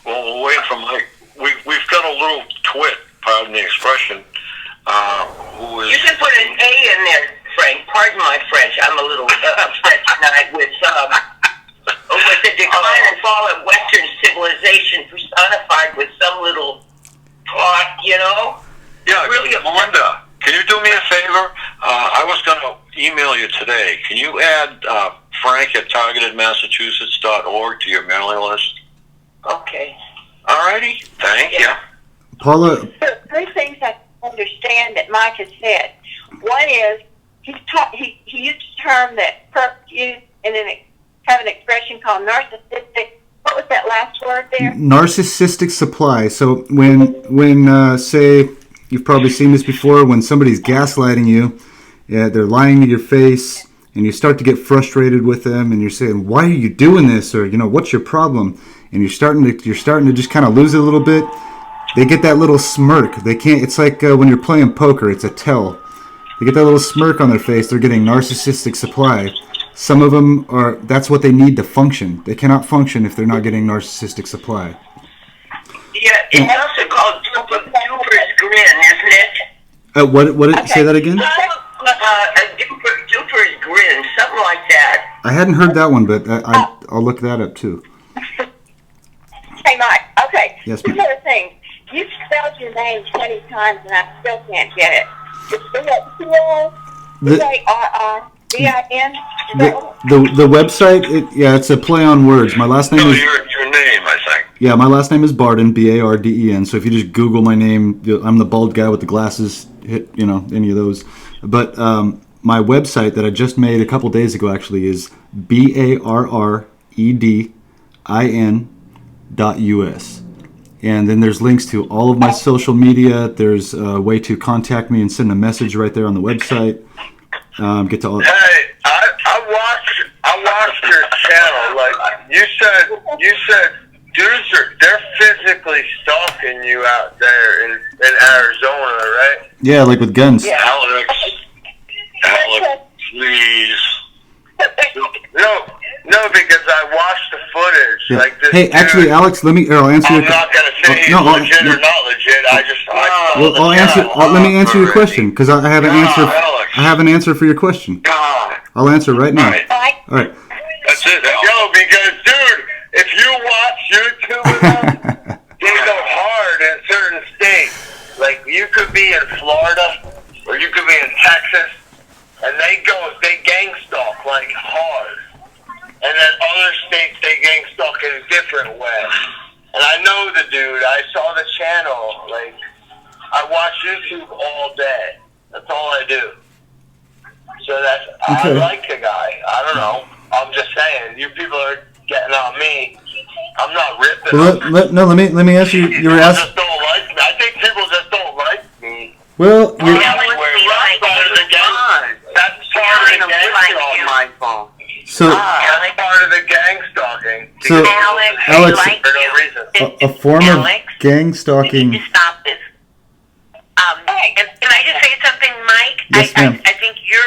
Well, we're waiting for Mike. We've got a little twit, pardon the expression, who is... You can put an A in there, Frank. Pardon my French. I'm a little upset tonight with the decline and fall of Western civilization personified with some little plot, you know? Yeah, really Melinda, can you do me a favor? I was going to email you today. Can you add Frank at targetedmassachusetts.org to your mailing list? Okay. Alrighty. Thank you. Paula. Three things I understand that Mike has said. One is he used a term that Perk used, and then have an expression called narcissistic. What was that last word there? Narcissistic supply. So when say, you've probably seen this before, when somebody's gaslighting you, they're lying to your face, and you start to get frustrated with them, and you're saying, "Why are you doing this?" Or, "What's your problem?" And you're starting to just kind of lose it a little bit. They get that little smirk. They can't. It's like when you're playing poker. It's a tell. They get that little smirk on their face. They're getting narcissistic supply. Some of them are. That's what they need to function. They cannot function if they're not getting narcissistic supply. Yeah, it's also called Duper's grin, isn't it? What? Say that again. Duper's grin, something like that. I hadn't heard that one, but I'll look that up too. Hey, Mike. Okay. Yes, Two ma'am. other things. You spelled your name 20 times, and I still can't get it. C-I-R-R-D-I-N? The website, it's a play on words. My last name is... your name, I think. Yeah, my last name is Barden, B-A-R-D-E-N. So if you just Google my name, I'm the bald guy with the glasses, hit, any of those. But my website that I just made a couple days ago actually is BARREDIN.US. And then there's links to all of my social media. There's a way to contact me and send a message right there on the website. Get to all. Hey, I watched your channel. Like you said, dudes they're physically stalking you out there in Arizona, right? Yeah, like with guns. Yeah. Alex, please. No, because I watched the footage. Yeah. Like this. Hey, dude, actually, Alex, I'll answer I'm your. not gonna say he's legit or not legit. Let me answer your question because I have an answer. Alex. I have an answer for your question. God. I'll answer right now. All right. That's it. Yo, because dude, if you watch YouTube with them, they go hard in certain states. Like you could be in Florida or you could be in Texas, and they gang stalk like hard. And then other states they gang stalk in a different way. And I know the dude. I saw the channel. Like I watch YouTube all day. That's all I do. So I like the guy. I don't know. I'm just saying. You people are getting on me. I'm not ripping. Well, let me ask you. You were asking. Just don't like me. I think people just don't like me. Well, That's part of the gang. That's part of the gang stalking. My phone. So. That's part of the gang stalking. So, Alex, for no reason. a form of gang stalking. Stop this. Can I just say something, Mike? Yes, ma'am. I think your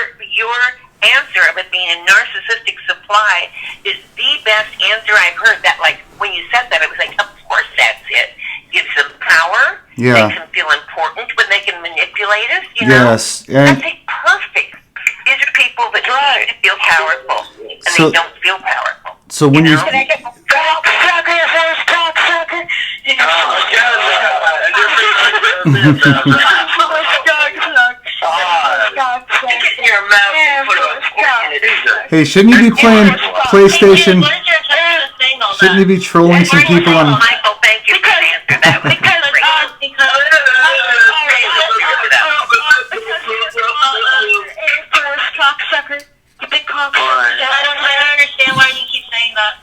answer of it being a narcissistic supply is the best answer I've heard. That, like, when you said that, it was like, of course that's it. Gives them power. Yeah. They can feel important when they can manipulate us, you know? Yes. And That's like perfect. These are people that need to feel powerful, and So- they don't feel powerful. so when you. Hey, shouldn't you be playing PlayStation? Shouldn't you be trolling some people on? Michael, thank you for the answer. That was I don't understand why you keep saying that.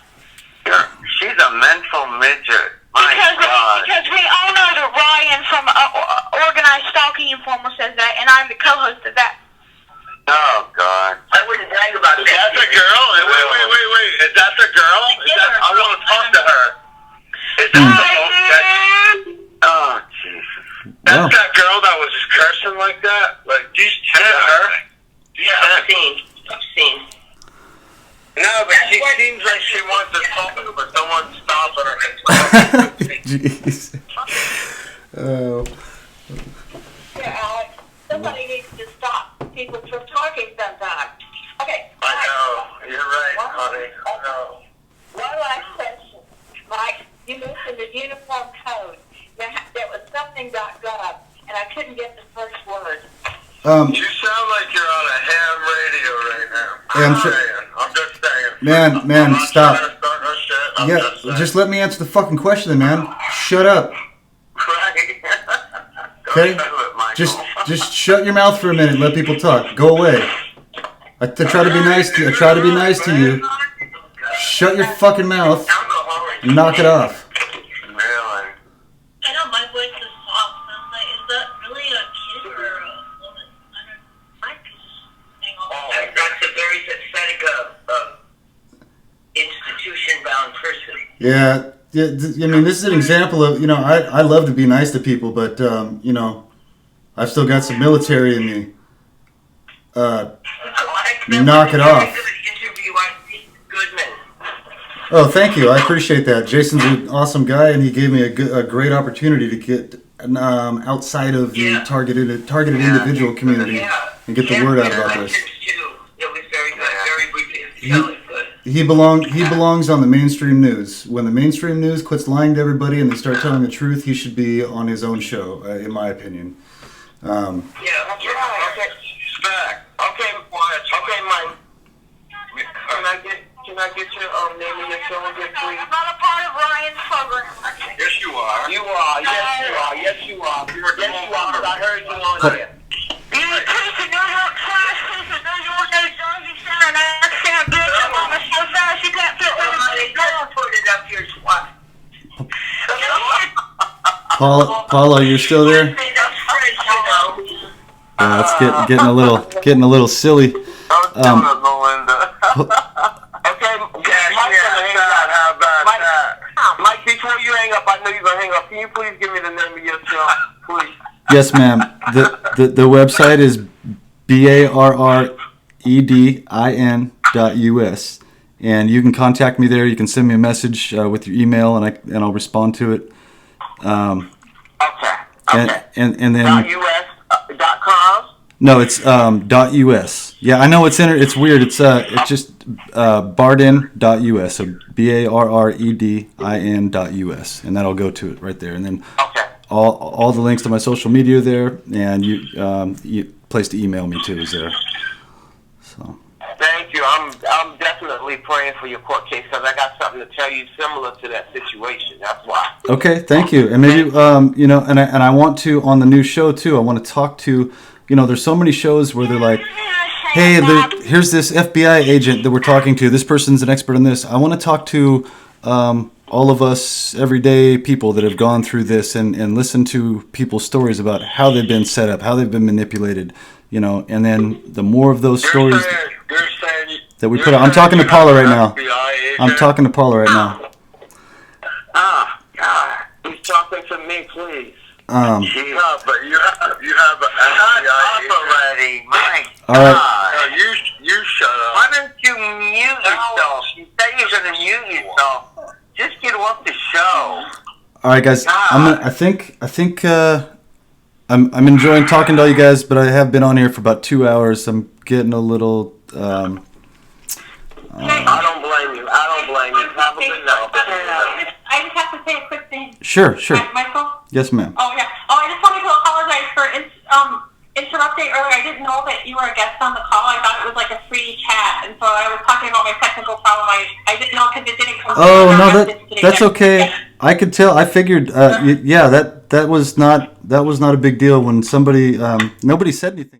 She's a mental midget. My God. Because we all know that Ryan from Organized Stalking Informer says that, and I'm the co-host of that. Oh, God. I wouldn't brag about Is that the girl? Wait. Is that the girl? I want to talk to her. Is that the Oh, Jesus. That's that girl that was just cursing like that? Like, do you see her? Yeah, I've seen. No, but she seems like she wants to talk, but someone's stopping her. Jeez. Oh. Yeah, Alex, somebody needs to stop people from talking sometimes. Okay. I know. You're right, honey. I know. One last question. Mike, you mentioned the uniform code. Now, there was something.gov, and I couldn't get the first word. You sound like you're on a ham radio right now. I'm just saying. Man, stop. Trying to start no shit. Yeah, just let me answer the fucking question, then, man. Shut up. Okay? Just shut your mouth for a minute and let people talk. Go away. I try to be nice to you. I try to be nice to you. Shut your fucking mouth and knock it off. Really? I know my voice is soft, and I'm like, is that really a kid or a woman? I don't know. That's a very pathetic institution-bound person. Yeah, I mean, this is an example of, I love to be nice to people, but, I've still got some military in me. Knock it off. Oh, thank you. I appreciate that. Jason's an awesome guy, and he gave me a great opportunity to get outside of the targeted individual community and get the word out about this. He belongs on the mainstream news. When the mainstream news quits lying to everybody and they start telling the truth, he should be on his own show, in my opinion. Yeah, that's right. Okay. Spec. Okay, Mike. Can I get your name and your show again, please? I'm not a part of Ryan's program. Yes, you are. You are. Yes, you are. Because I heard you on there. You need proof of New York class, proof of New York, New Jersey Center, and I can't get your mama so fast you can't fit me. Don't put it up your swat. Paula, you're still there? Yeah, it's getting a little silly. Melinda. Okay, Mike, before you hang up, I know you're going to hang up. Can you please give me the name of your show, please? Yes, ma'am. The website is barredin.us, and you can contact me there. You can send me a message with your email, and I'll respond to it. Okay. And then .us.com. No, it's .us. Yeah, I know it's weird. It's just barredin.us. So barredin.us, and that'll go to it right there. And then all the links to my social media are there, and you place to email me too is there. So. Thank you. I'm definitely praying for your court case because I got something to tell you similar to that situation. That's why. Okay, thank you. And maybe and I want to on the new show too. I want to talk to. There's so many shows where they're like, hey, here's this FBI agent that we're talking to. This person's an expert on this. I want to talk to all of us everyday people that have gone through this and listen to people's stories about how they've been set up, how they've been manipulated, and then the more of those stories that we put out. I'm talking to Paula right now. I'm talking to Paula right now. God, he's talking to me, please. No, but you have an FBI agent. Already, my All right. God. No, you shut up. Why don't you mute yourself? You said you're going to mute yourself. Just get off the show. All right, guys. I think I'm enjoying talking to all you guys, but I have been on here for about 2 hours. I'm getting a little. I don't blame you. Have a good night. I just have to say a quick thing. Sure. Michael? Yes, ma'am. Oh, yeah. Oh, I just wanted to apologize for interrupting earlier. I didn't know that you were a guest on the call. I thought it was like a free chat, and so I was talking about my technical problem. I didn't know because it didn't come through. Oh, no, that's okay. I could tell. I figured, that was not a big deal when somebody, nobody said anything.